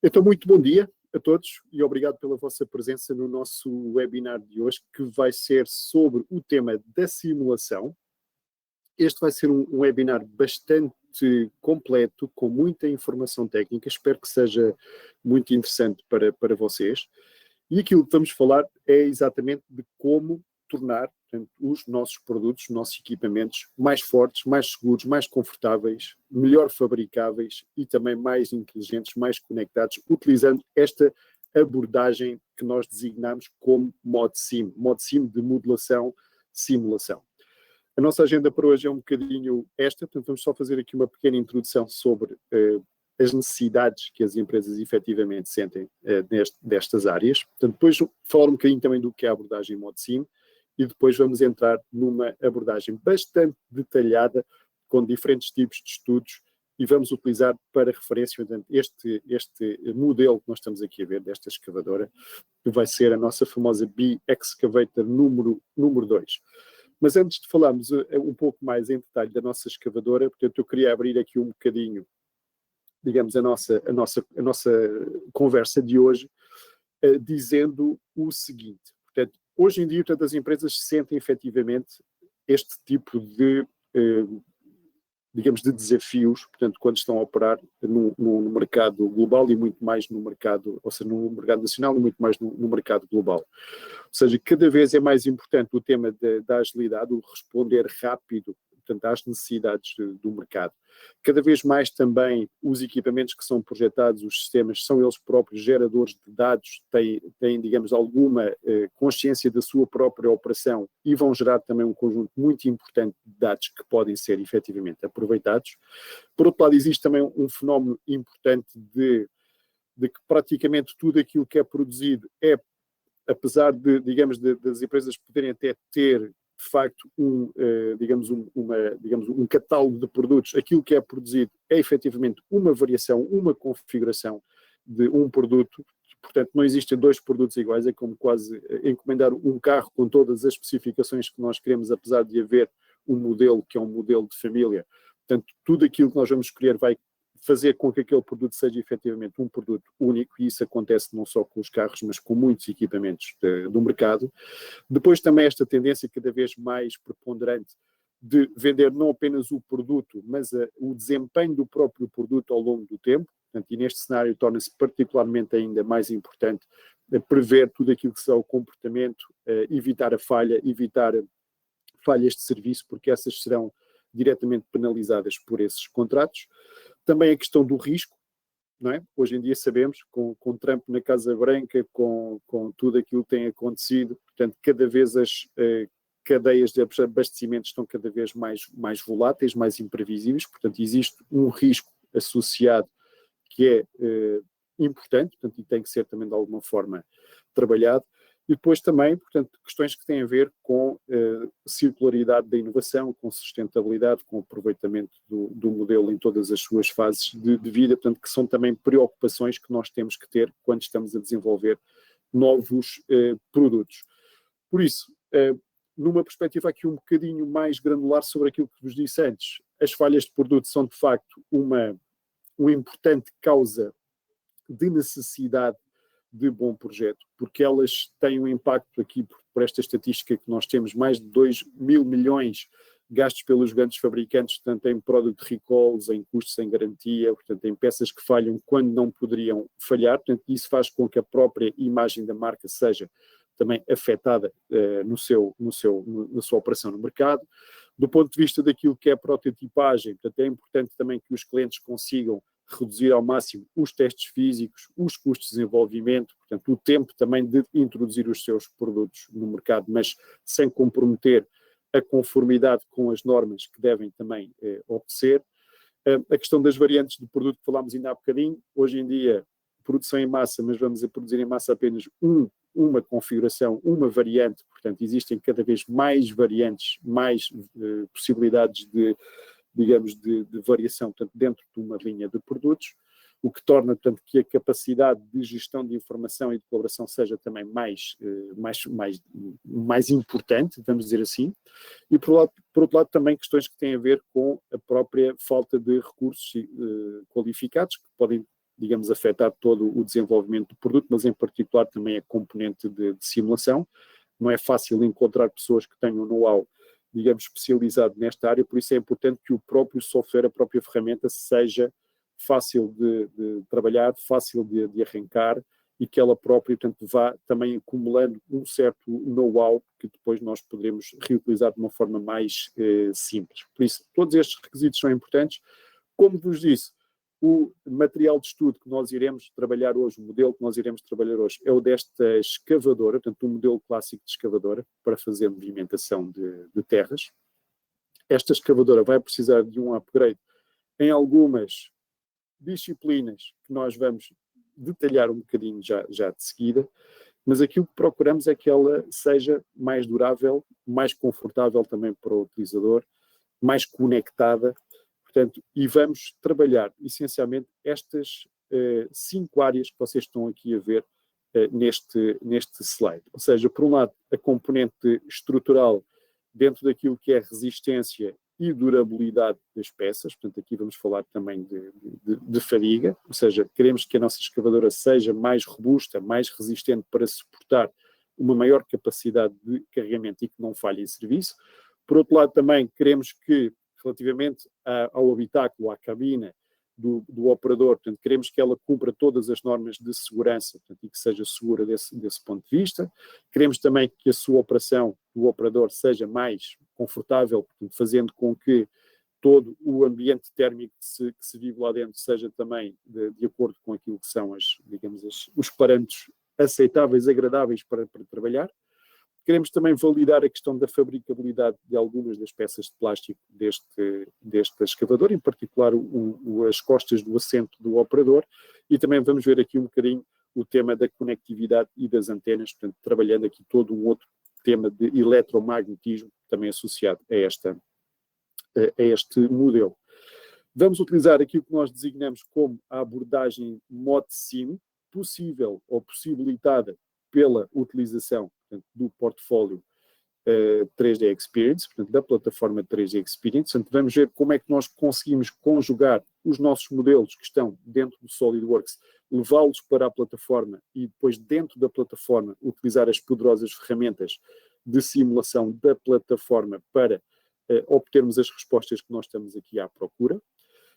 Então, muito bom dia a todos e obrigado pela vossa presença no nosso webinar de hoje, que vai ser sobre o tema da simulação. Este vai ser um webinar bastante completo, com muita informação técnica, espero que seja muito interessante para vocês. E aquilo que vamos falar é exatamente de como tornar, portanto, os nossos produtos, os nossos equipamentos mais fortes, mais seguros, mais confortáveis, melhor fabricáveis e também mais inteligentes, mais conectados, utilizando esta abordagem que nós designamos como ModSim de modelação, simulação. A nossa agenda para hoje é um bocadinho esta, portanto vamos só fazer aqui uma pequena introdução sobre as necessidades que as empresas efetivamente sentem destas áreas. Portanto, depois falar um bocadinho também do que é a abordagem ModSim e depois vamos entrar numa abordagem bastante detalhada com diferentes tipos de estudos e vamos utilizar para referência portanto, este modelo que nós estamos aqui a ver, desta escavadora, que vai ser a nossa famosa B-Excavator número 2. Mas antes de falarmos um pouco mais em detalhe da nossa escavadora, portanto, eu queria abrir aqui um bocadinho, digamos, a nossa conversa de hoje, dizendo o seguinte. Portanto, hoje em dia, portanto, as empresas sentem efetivamente este tipo de, digamos, de desafios, portanto, quando estão a operar no mercado global e muito mais no mercado, ou seja, no mercado nacional e muito mais no mercado global. Ou seja, cada vez é mais importante o tema da agilidade, o responder rápido, portanto, às necessidades do mercado. Cada vez mais também os equipamentos que são projetados, os sistemas, são eles próprios geradores de dados, têm digamos, alguma consciência da sua própria operação e vão gerar também um conjunto muito importante de dados que podem ser efetivamente aproveitados. Por outro lado, existe também um fenómeno importante de que praticamente tudo aquilo que é produzido apesar de, digamos, das empresas poderem até ter, de facto, um catálogo de produtos, aquilo que é produzido é efetivamente uma variação, uma configuração de um produto. Portanto, não existem dois produtos iguais, é como quase encomendar um carro com todas as especificações que nós queremos, apesar de haver um modelo que é um modelo de família. Portanto, tudo aquilo que nós vamos escolher vai fazer com que aquele produto seja efetivamente um produto único, e isso acontece não só com os carros, mas com muitos equipamentos do mercado. Depois também esta tendência cada vez mais preponderante de vender não apenas o produto, mas o desempenho do próprio produto ao longo do tempo. Portanto, e neste cenário torna-se particularmente ainda mais importante prever tudo aquilo que será o comportamento, evitar a falha, evitar falhas de serviço, porque essas serão diretamente penalizadas por esses contratos. Também a questão do risco, não é? Hoje em dia sabemos, com Trump na Casa Branca, com tudo aquilo que tem acontecido, portanto, cada vez as cadeias de abastecimento estão cada vez mais voláteis, mais imprevisíveis, portanto, existe um risco associado que é importante, portanto, e tem que ser também de alguma forma trabalhado. E depois também, portanto, questões que têm a ver com circularidade da inovação, com sustentabilidade, com aproveitamento do modelo em todas as suas fases de vida, portanto, que são também preocupações que nós temos que ter quando estamos a desenvolver novos produtos. Por isso, numa perspectiva aqui um bocadinho mais granular sobre aquilo que vos disse antes, as falhas de produto são de facto uma importante causa de necessidade de bom projeto, porque elas têm um impacto aqui, por esta estatística que nós temos, mais de 2 mil milhões gastos pelos grandes fabricantes, tanto em product recalls, em custos sem garantia, portanto em peças que falham quando não poderiam falhar, portanto isso faz com que a própria imagem da marca seja também afetada na sua operação no mercado. Do ponto de vista daquilo que é a prototipagem, portanto é importante também que os clientes consigam reduzir ao máximo os testes físicos, os custos de desenvolvimento, portanto, o tempo também de introduzir os seus produtos no mercado, mas sem comprometer a conformidade com as normas que devem também obedecer. A questão das variantes de produto que falámos ainda há bocadinho, hoje em dia, produção em massa, mas vamos a produzir em massa apenas uma configuração, uma variante, portanto, existem cada vez mais variantes, mais possibilidades de variação, portanto, dentro de uma linha de produtos, o que torna, portanto, que a capacidade de gestão de informação e de colaboração seja também mais importante, vamos dizer assim, e por outro lado também questões que têm a ver com a própria falta de recursos qualificados, que podem digamos, afetar todo o desenvolvimento do produto, mas em particular também a componente de simulação. Não é fácil encontrar pessoas que tenham know-how, digamos, especializado nesta área, por isso é importante que o próprio software, a própria ferramenta, seja fácil de trabalhar, fácil de arrancar, e que ela própria, portanto, vá também acumulando um certo know-how que depois nós poderemos reutilizar de uma forma mais simples. Por isso, todos estes requisitos são importantes. Como vos disse, o material de estudo que nós iremos trabalhar hoje, o modelo que nós iremos trabalhar hoje, é o desta escavadora, portanto, um modelo clássico de escavadora para fazer movimentação de terras. Esta escavadora vai precisar de um upgrade em algumas disciplinas que nós vamos detalhar um bocadinho já de seguida, mas aquilo que procuramos é que ela seja mais durável, mais confortável também para o utilizador, mais conectada. Portanto, e vamos trabalhar essencialmente estas 5 áreas que vocês estão aqui a ver neste slide. Ou seja, por um lado, a componente estrutural dentro daquilo que é resistência e durabilidade das peças. Portanto, aqui vamos falar também de fadiga, ou seja, queremos que a nossa escavadora seja mais robusta, mais resistente para suportar uma maior capacidade de carregamento e que não falhe em serviço. Por outro lado, também queremos que, relativamente ao habitáculo, à cabina do operador, portanto, queremos que ela cumpra todas as normas de segurança, portanto, e que seja segura desse ponto de vista. Queremos também que a sua operação do operador seja mais confortável, portanto, fazendo com que todo o ambiente térmico que se vive lá dentro seja também de acordo com aquilo que são os parâmetros aceitáveis, agradáveis para trabalhar. Queremos também validar a questão da fabricabilidade de algumas das peças de plástico deste escavador, em particular as costas do assento do operador, e também vamos ver aqui um bocadinho o tema da conectividade e das antenas, portanto, trabalhando aqui todo um outro tema de eletromagnetismo, também associado a este modelo. Vamos utilizar aquilo que nós designamos como a abordagem MOD-SIM, possível ou possibilitada pela utilização, portanto, do portfólio 3D Experience, portanto, da plataforma 3D Experience. Portanto, vamos ver como é que nós conseguimos conjugar os nossos modelos que estão dentro do SolidWorks, levá-los para a plataforma e depois, dentro da plataforma, utilizar as poderosas ferramentas de simulação da plataforma para obtermos as respostas que nós estamos aqui à procura.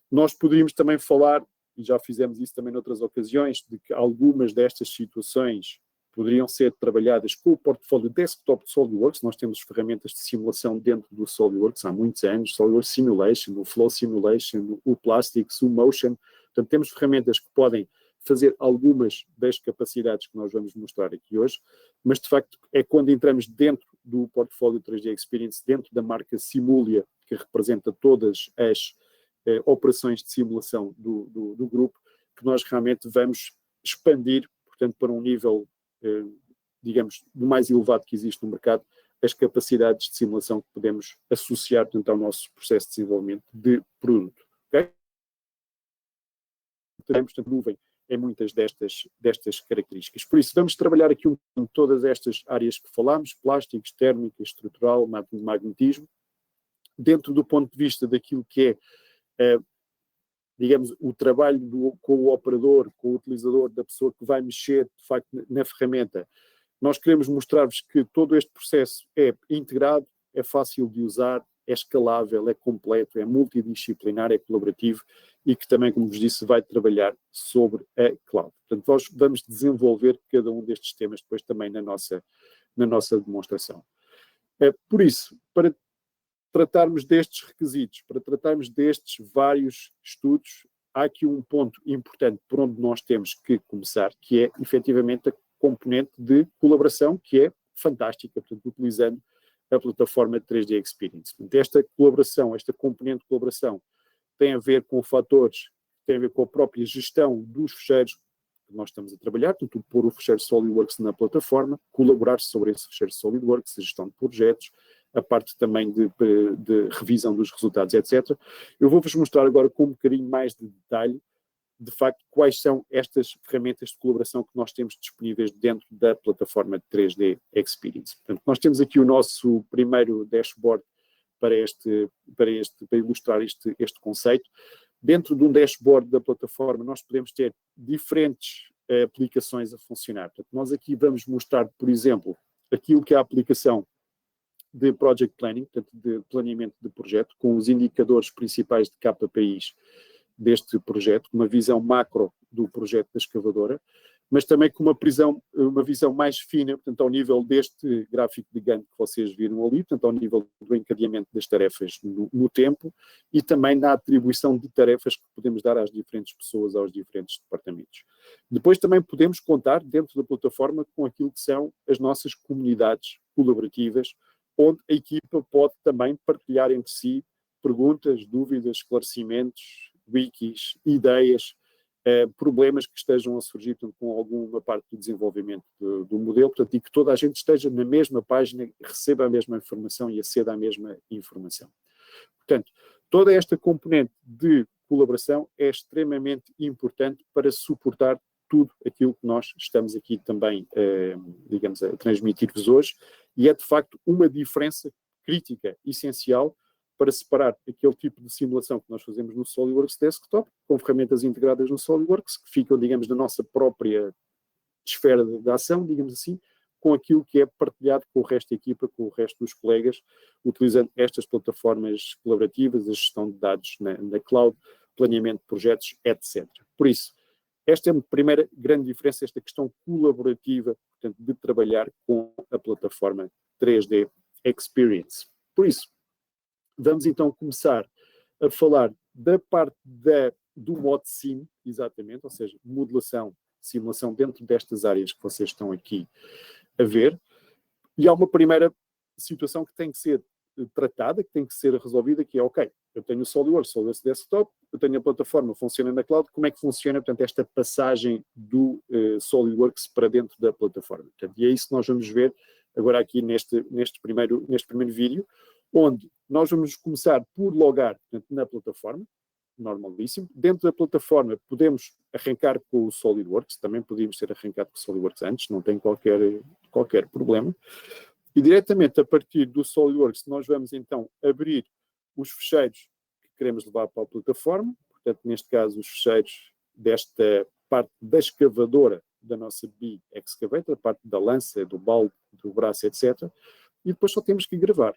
Nós poderíamos também falar, e já fizemos isso também noutras ocasiões, de que algumas destas situações poderiam ser trabalhadas com o portfólio desktop de SolidWorks. Nós temos ferramentas de simulação dentro do SolidWorks há muitos anos, SolidWorks Simulation, o Flow Simulation, o Plastics, o Motion. Portanto, temos ferramentas que podem fazer algumas das capacidades que nós vamos mostrar aqui hoje, mas de facto é quando entramos dentro do portfólio 3D Experience, dentro da marca Simulia, que representa todas as operações de simulação do grupo, que nós realmente vamos expandir, portanto, para um nível digamos, do mais elevado que existe no mercado, as capacidades de simulação que podemos associar, portanto, ao nosso processo de desenvolvimento de produto. Okay? Teremos, portanto, nuvem em muitas destas características. Por isso, vamos trabalhar aqui em todas estas áreas que falámos, plásticos, térmica, estrutural, magnetismo, dentro do ponto de vista daquilo que é digamos, o trabalho com o operador, com o utilizador, da pessoa que vai mexer, de facto, na ferramenta. Nós queremos mostrar-vos que todo este processo é integrado, é fácil de usar, é escalável, é completo, é multidisciplinar, é colaborativo e que também, como vos disse, vai trabalhar sobre a cloud. Portanto, nós vamos desenvolver cada um destes temas depois também na nossa demonstração. Por isso, para tratarmos destes requisitos, para tratarmos destes vários estudos, há aqui um ponto importante por onde nós temos que começar, que é efetivamente a componente de colaboração, que é fantástica, portanto, utilizando a plataforma 3D Experience. Portanto, esta colaboração, esta componente de colaboração, tem a ver com fatores, tem a ver com a própria gestão dos fecheiros que nós estamos a trabalhar, portanto, pôr o fecheiro SolidWorks na plataforma, colaborar sobre esse fecheiro SolidWorks, a gestão de projetos, a parte também de revisão dos resultados, etc. Eu vou-vos mostrar agora com um bocadinho mais de detalhe, de facto, quais são estas ferramentas de colaboração que nós temos disponíveis dentro da plataforma 3D Experience. Portanto, nós temos aqui o nosso primeiro dashboard para ilustrar este conceito. Dentro de um dashboard da plataforma, nós podemos ter diferentes aplicações a funcionar. Portanto, nós aqui vamos mostrar, por exemplo, aquilo que é a aplicação de Project Planning, portanto, de planeamento de projeto, com os indicadores principais de KPIs deste projeto, uma visão macro do projeto da escavadora, mas também com uma visão mais fina, portanto, ao nível deste gráfico de Gantt que vocês viram ali, portanto, ao nível do encadeamento das tarefas no tempo e também na atribuição de tarefas que podemos dar às diferentes pessoas, aos diferentes departamentos. Depois também podemos contar, dentro da plataforma, com aquilo que são as nossas comunidades colaborativas, onde a equipa pode também partilhar entre si perguntas, dúvidas, esclarecimentos, wikis, ideias, problemas que estejam a surgir com alguma parte do desenvolvimento do modelo, portanto, e que toda a gente esteja na mesma página, receba a mesma informação e aceda à mesma informação. Portanto, toda esta componente de colaboração é extremamente importante para suportar tudo aquilo que nós estamos aqui também, digamos, a transmitir-vos hoje, e é de facto uma diferença crítica, essencial, para separar aquele tipo de simulação que nós fazemos no SolidWorks Desktop, com ferramentas integradas no SolidWorks, que ficam, digamos, na nossa própria esfera de ação, digamos assim, com aquilo que é partilhado com o resto da equipa, com o resto dos colegas, utilizando estas plataformas colaborativas, a gestão de dados na cloud, planeamento de projetos, etc. Por isso, esta é a primeira grande diferença, esta questão colaborativa, portanto, de trabalhar com a plataforma 3D Experience. Por isso, vamos então começar a falar da parte do modo sim, exatamente, ou seja, modelação, simulação dentro destas áreas que vocês estão aqui a ver. E há uma primeira situação que tem que ser tratada, que tem que ser resolvida, que é, ok, eu tenho o SolidWorks Desktop, eu tenho a plataforma, funciona na cloud, como é que funciona, portanto, esta passagem do SolidWorks para dentro da plataforma? Portanto, e é isso que nós vamos ver agora aqui neste primeiro vídeo, onde nós vamos começar por logar, portanto, na plataforma, normalíssimo. Dentro da plataforma podemos arrancar com o SolidWorks, também podíamos ter arrancado com o SolidWorks antes, não tem qualquer problema. E diretamente a partir do SolidWorks nós vamos então abrir os fecheiros que queremos levar para a plataforma, portanto, neste caso, os fecheiros desta parte da escavadora da nossa B-Excavator, a parte da lança, do balde, do braço, etc. E depois só temos que gravar.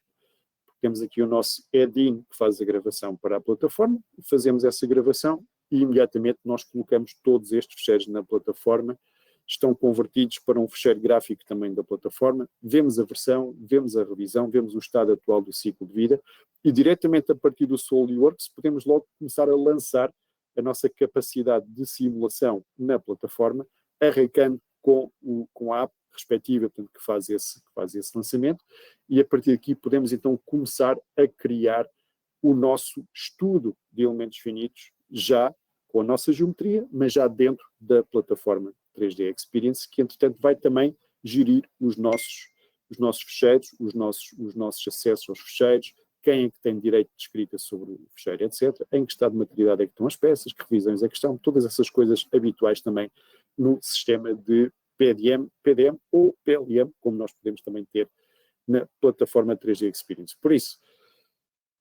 Temos aqui o nosso add-in que faz a gravação para a plataforma, fazemos essa gravação e imediatamente nós colocamos todos estes fecheiros na plataforma, estão convertidos para um fecheiro gráfico também da plataforma, vemos a versão, vemos a revisão, vemos o estado atual do ciclo de vida e diretamente a partir do SolidWorks podemos logo começar a lançar a nossa capacidade de simulação na plataforma, arrancando com a app respectiva, portanto, que faz esse lançamento, e a partir daqui podemos então começar a criar o nosso estudo de elementos finitos, já com a nossa geometria, mas já dentro da plataforma 3D Experience, que entretanto vai também gerir os nossos fecheiros, os nossos acessos aos fecheiros, quem é que tem direito de escrita sobre o fecheiro, etc., em que estado de maturidade é que estão as peças, que revisões é que estão, todas essas coisas habituais também no sistema de PDM ou PLM, como nós podemos também ter na plataforma 3D Experience. Por isso,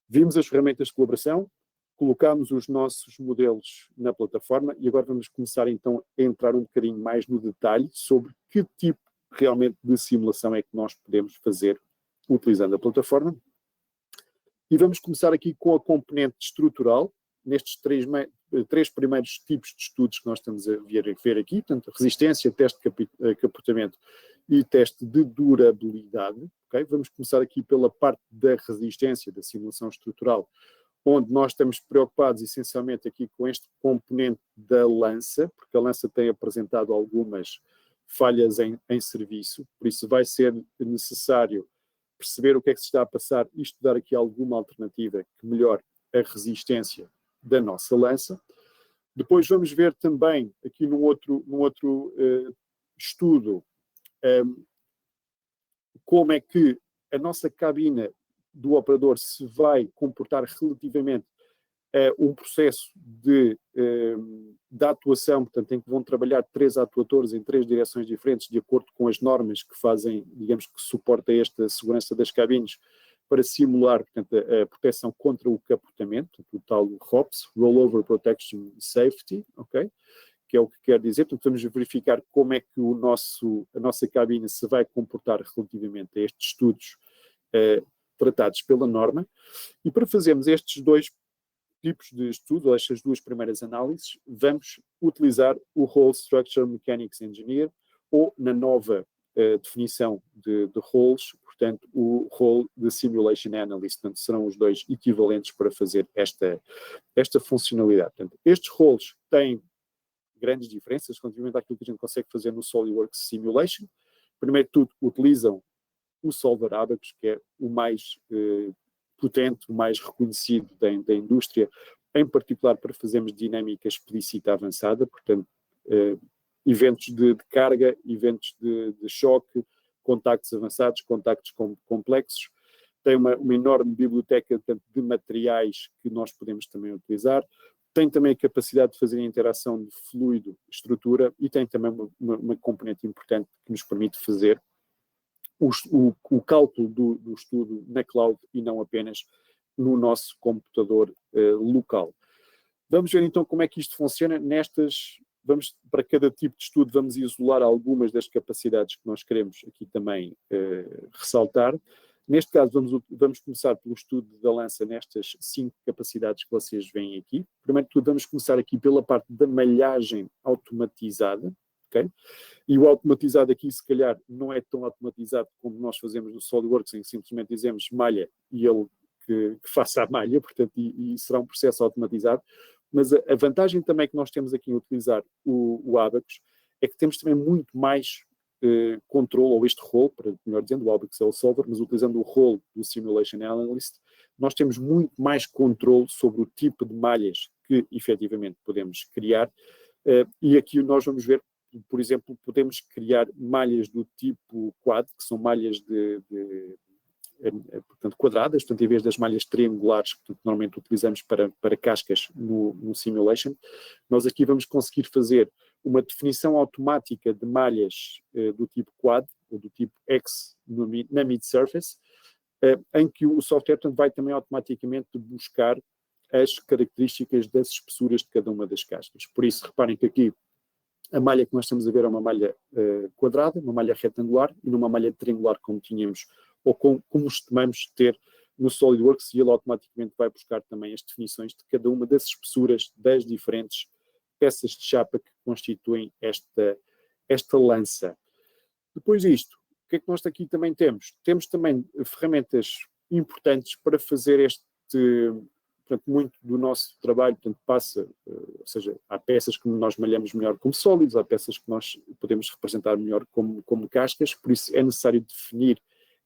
vimos as ferramentas de colaboração, colocámos os nossos modelos na plataforma e agora vamos começar então a entrar um bocadinho mais no detalhe sobre que tipo realmente de simulação é que nós podemos fazer utilizando a plataforma. E vamos começar aqui com a componente estrutural, nestes três primeiros tipos de estudos que nós estamos a ver aqui, portanto, resistência, teste de comportamento e teste de durabilidade. Okay? Vamos começar aqui pela parte da resistência, da simulação estrutural, onde nós estamos preocupados essencialmente aqui com este componente da lança, porque a lança tem apresentado algumas falhas em serviço, por isso vai ser necessário perceber o que é que se está a passar e estudar aqui alguma alternativa que melhore a resistência da nossa lança. Depois vamos ver também aqui num outro estudo como é que a nossa cabina do operador se vai comportar relativamente a um processo de atuação, portanto, em que vão trabalhar 3 atuadores em 3 direções diferentes, de acordo com as normas que fazem, digamos, que suporta esta segurança das cabines, para simular, portanto, a proteção contra o capotamento, o tal ROPS, Rollover Protection Safety, ok? Que é o que quer dizer, portanto, vamos verificar como é que a nossa cabine se vai comportar relativamente a estes estudos tratados pela norma. E para fazermos estes dois tipos de estudo, ou estas duas primeiras análises, vamos utilizar o Hull Structure Mechanics Engineer, ou na nova definição de roles, portanto, o role de Simulation Analyst. Portanto, serão os dois equivalentes para fazer esta funcionalidade. Portanto, estes roles têm grandes diferenças relativamente àquilo que a gente consegue fazer no SolidWorks Simulation. Primeiro de tudo, utilizam o Solver Abacus, que é o mais potente, o mais reconhecido da indústria, em particular para fazermos dinâmica explícita avançada, portanto, eventos de carga, eventos de choque, contactos avançados, contactos complexos. Tem uma enorme biblioteca, portanto, de materiais que nós podemos também utilizar. Tem também a capacidade de fazer a interação de fluido-estrutura e tem também uma componente importante que nos permite fazer o cálculo do estudo na cloud e não apenas no nosso computador local. Vamos ver então como é que isto funciona para cada tipo de estudo, vamos isolar algumas das capacidades que nós queremos aqui também ressaltar. Neste caso, vamos começar pelo estudo da lança nestas 5 capacidades que vocês veem aqui. Primeiro de tudo, vamos começar aqui pela parte da malhagem automatizada. Okay? E o automatizado aqui, se calhar, não é tão automatizado como nós fazemos no SolidWorks, em que simplesmente dizemos malha e ele que faça a malha, portanto, e será um processo automatizado. Mas a vantagem também que nós temos aqui em utilizar o Abacus é que temos também muito mais controle, ou este role, melhor dizendo, o Abacus é o solver, mas utilizando o role do Simulation Analyst, nós temos muito mais controle sobre o tipo de malhas que efetivamente podemos criar. E aqui nós vamos ver, por exemplo, podemos criar malhas do tipo quad, que são malhas portanto, quadradas, portanto, em vez das malhas triangulares que normalmente utilizamos para cascas no Simulation, nós aqui vamos conseguir fazer uma definição automática de malhas do tipo quad, ou do tipo X na mid-surface, em que o software, portanto, vai também automaticamente buscar as características das espessuras de cada uma das cascas. Por isso, reparem que aqui a malha que nós estamos a ver é uma malha quadrada, uma malha retangular e numa malha triangular, como tínhamos ou como costumamos ter no SolidWorks, e ele automaticamente vai buscar também as definições de cada uma das espessuras das diferentes peças de chapa que constituem esta lança. Depois disto, o que é que nós aqui também temos? Temos também ferramentas importantes para fazer portanto, muito do nosso trabalho, portanto, passa, ou seja, há peças que nós malhamos melhor como sólidos, há peças que nós podemos representar melhor como cascas, por isso é necessário definir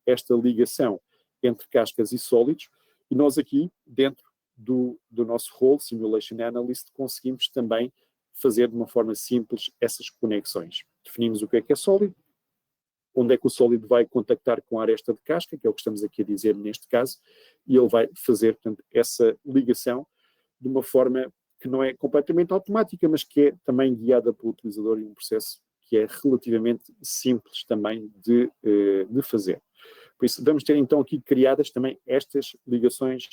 esta ligação entre cascas e sólidos, e nós aqui, dentro do nosso role, Simulation Analyst, conseguimos também fazer de uma forma simples essas conexões. Definimos o que é sólido, onde é que o sólido vai contactar com a aresta de casca, que é o que estamos aqui a dizer neste caso, e ele vai fazer, portanto, essa ligação de uma forma que não é completamente automática, mas que é também guiada pelo utilizador, e um processo que é relativamente simples também de fazer. Por isso, vamos ter então aqui criadas também estas ligações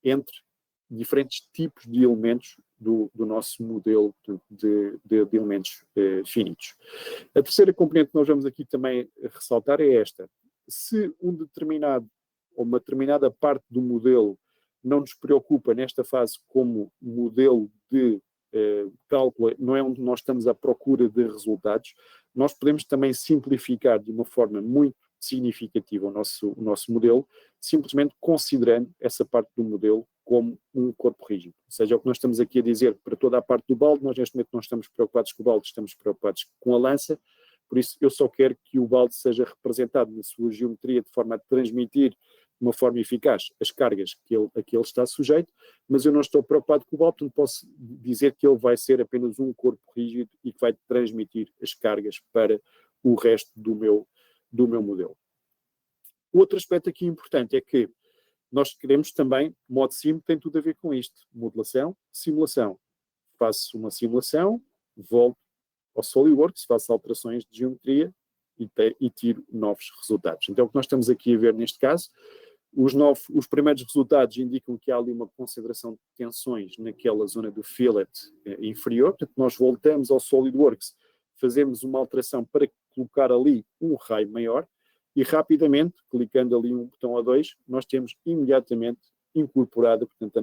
entre diferentes tipos de elementos do nosso modelo de elementos finitos. A terceira componente que nós vamos aqui também ressaltar é esta. Se uma determinada parte do modelo não nos preocupa nesta fase como modelo de cálculo, não é onde nós estamos à procura de resultados, nós podemos também simplificar de uma forma muito significativa o nosso modelo, simplesmente considerando essa parte do modelo como um corpo rígido. Ou seja, o que nós estamos aqui a dizer para toda a parte do balde, nós neste momento não estamos preocupados com o balde, estamos preocupados com a lança, por isso eu só quero que o balde seja representado na sua geometria de forma a transmitir de uma forma eficaz as cargas a que ele está sujeito, mas eu não estou preocupado com o balde, portanto posso dizer que ele vai ser apenas um corpo rígido e que vai transmitir as cargas para o resto do meu modelo. Outro aspecto aqui importante é que nós queremos também, modo sim tem tudo a ver com isto, modelação, simulação. Faço uma simulação, volto ao SolidWorks, faço alterações de geometria e tiro novos resultados. Então o que nós estamos aqui a ver neste caso, Os primeiros resultados indicam que há ali uma concentração de tensões naquela zona do fillet inferior. Portanto, nós voltamos ao SolidWorks, fazemos uma alteração para colocar ali um raio maior e rapidamente, clicando ali um botão A2, nós temos imediatamente incorporado, portanto,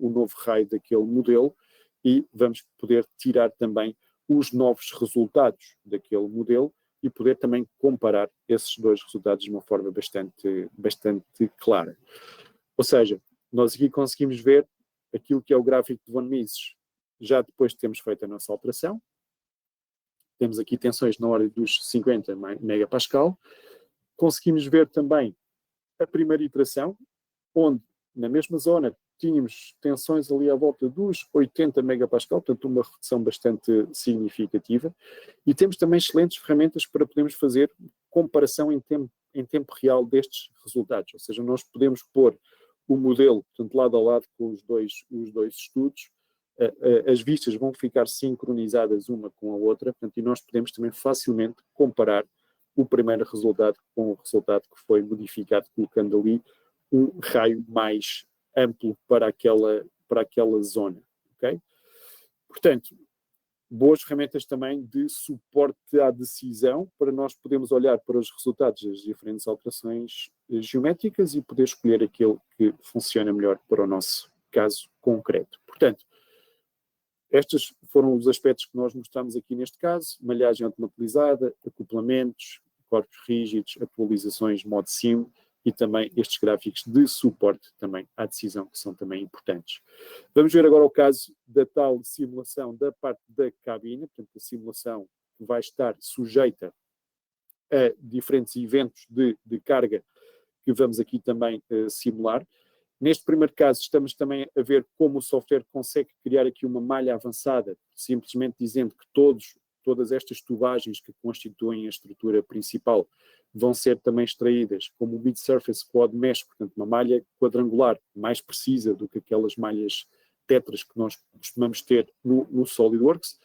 o novo raio daquele modelo e vamos poder tirar também os novos resultados daquele modelo e poder também comparar esses dois resultados de uma forma bastante clara. Ou seja, nós aqui conseguimos ver aquilo que é o gráfico de von Mises, já depois de termos feito a nossa alteração. Temos aqui tensões na ordem dos 50 megapascal. Conseguimos ver também a primeira iteração, onde na mesma zona tínhamos tensões ali à volta dos 80 megapascal, portanto uma redução bastante significativa, e temos também excelentes ferramentas para podermos fazer comparação em tempo real destes resultados, ou seja, nós podemos pôr o modelo, portanto, lado a lado com os dois estudos, as vistas vão ficar sincronizadas uma com a outra, portanto, e nós podemos também facilmente comparar o primeiro resultado com o resultado que foi modificado, colocando ali um raio mais amplo para aquela zona, ok? Portanto, boas ferramentas também de suporte à decisão para nós podermos olhar para os resultados das diferentes alterações geométricas e poder escolher aquele que funciona melhor para o nosso caso concreto. Portanto, estes foram os aspectos que nós mostramos aqui neste caso: malhagem automatizada, acoplamentos, corpos rígidos, atualizações modo sim, e também estes gráficos de suporte também à decisão, que são também importantes. Vamos ver agora o caso da tal simulação da parte da cabine, portanto, a simulação que vai estar sujeita a diferentes eventos de carga que vamos aqui também simular. Neste primeiro caso, estamos também a ver como o software consegue criar aqui uma malha avançada, simplesmente dizendo que todas estas tubagens que constituem a estrutura principal vão ser também extraídas como o mid-surface quad mesh, portanto uma malha quadrangular, mais precisa do que aquelas malhas tetras que nós costumamos ter no SolidWorks,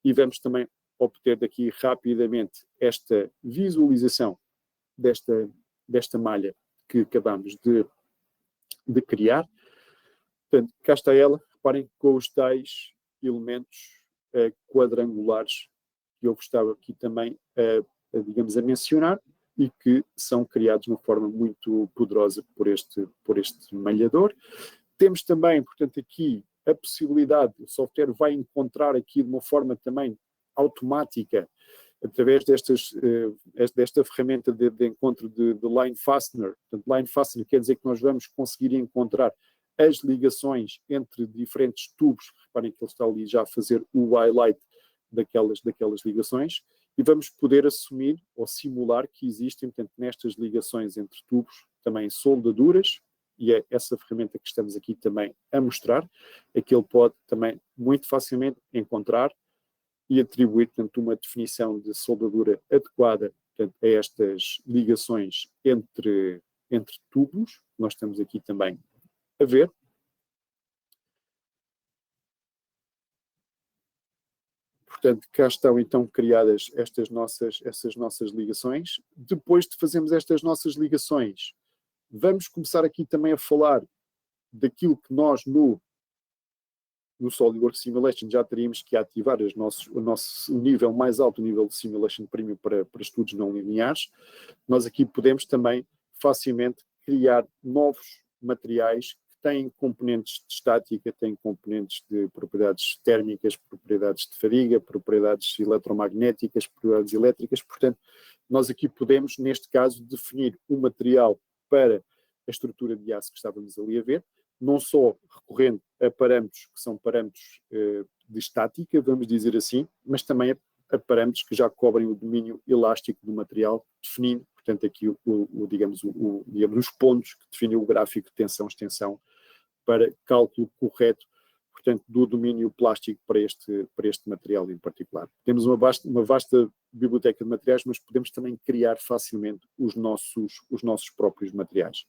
e vamos também obter daqui rapidamente esta visualização desta malha que acabamos de criar. Portanto, cá está ela, reparem com os tais elementos quadrangulares que eu gostava aqui também, digamos, a mencionar, e que são criados de uma forma muito poderosa por este malhador. Temos também, portanto, aqui a possibilidade, o software vai encontrar aqui de uma forma também automática, através desta ferramenta de encontro de line fastener. Portanto, line fastener quer dizer que nós vamos conseguir encontrar as ligações entre diferentes tubos. Reparem que ele está ali já a fazer o highlight daquelas ligações, e vamos poder assumir ou simular que existem, portanto, nestas ligações entre tubos também soldaduras, e é essa ferramenta que estamos aqui também a mostrar, é que ele pode também muito facilmente encontrar e atribuir, portanto, uma definição de soldadura adequada, portanto, a estas ligações entre tubos. Nós estamos aqui também a ver. Portanto, cá estão então criadas essas nossas ligações. Depois de fazermos estas nossas ligações, vamos começar aqui também a falar daquilo que nós no SolidWorks Simulation já teríamos que ativar o nosso nível mais alto, o nível de Simulation Premium para estudos não lineares. Nós aqui podemos também facilmente criar novos materiais têm componentes de estática, têm componentes de propriedades térmicas, propriedades de fadiga, propriedades eletromagnéticas, propriedades elétricas. Portanto, nós aqui podemos, neste caso, definir um material para a estrutura de aço que estávamos ali a ver, não só recorrendo a parâmetros que são parâmetros de estática, vamos dizer assim, mas também a parâmetros que já cobrem o domínio elástico do material, definindo, portanto, aqui digamos, os pontos que definem o gráfico de tensão-extensão para cálculo correto, portanto, do domínio plástico para este material em particular. Temos uma vasta biblioteca de materiais, mas podemos também criar facilmente os nossos próprios materiais.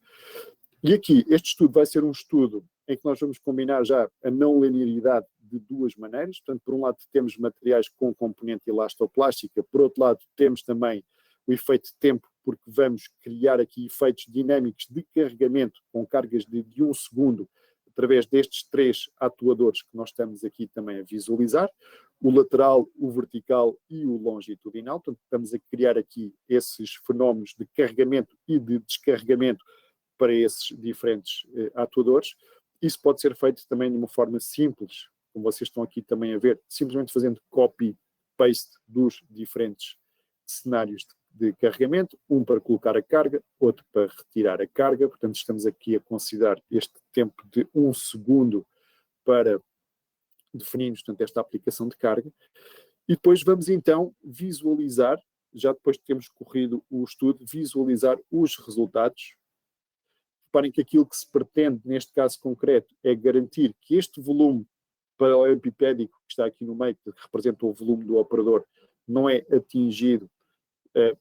E aqui, este estudo vai ser um estudo em que nós vamos combinar já a não linearidade de duas maneiras. Portanto, por um lado temos materiais com componente elastoplástica, por outro lado temos também o efeito de tempo porque vamos criar aqui efeitos dinâmicos de carregamento com cargas de 1 segundo através destes 3 atuadores que nós estamos aqui também a visualizar, o lateral, o vertical e o longitudinal. Portanto, estamos a criar aqui esses fenómenos de carregamento e de descarregamento para esses diferentes atuadores. Isso pode ser feito também de uma forma simples, como vocês estão aqui também a ver, simplesmente fazendo copy-paste dos diferentes cenários de carregamento, um para colocar a carga, outro para retirar a carga. Portanto, estamos aqui a considerar este tempo de 1 segundo para definirmos, portanto, esta aplicação de carga. E depois vamos então visualizar, já depois de termos corrido o estudo, visualizar os resultados. Reparem que aquilo que se pretende, neste caso concreto, é garantir que este volume paralelepipédico que está aqui no meio, que representa o volume do operador, não é atingido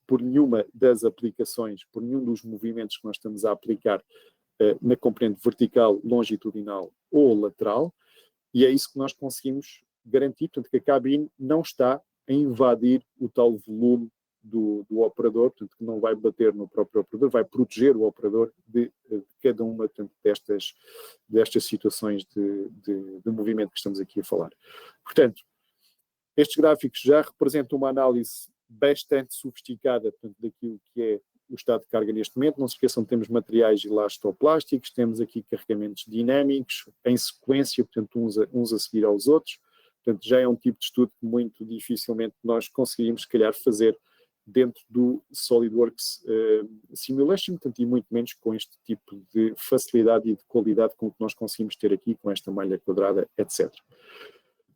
por nenhuma das aplicações, por nenhum dos movimentos que nós estamos a aplicar na componente vertical, longitudinal ou lateral, e é isso que nós conseguimos garantir, portanto, que a cabine não está a invadir o tal volume do operador, portanto, que não vai bater no próprio operador, vai proteger o operador de cada uma, portanto, destas situações de movimento que estamos aqui a falar. Portanto, estes gráficos já representam uma análise bastante sofisticada, portanto, daquilo que é o estado de carga neste momento. Não se esqueçam que temos materiais elastoplásticos, temos aqui carregamentos dinâmicos em sequência, portanto, uns a seguir aos outros. Portanto, já é um tipo de estudo que muito dificilmente nós conseguiríamos, se calhar, fazer dentro do SolidWorks Simulation, portanto, e muito menos com este tipo de facilidade e de qualidade com que nós conseguimos ter aqui, com esta malha quadrada, etc.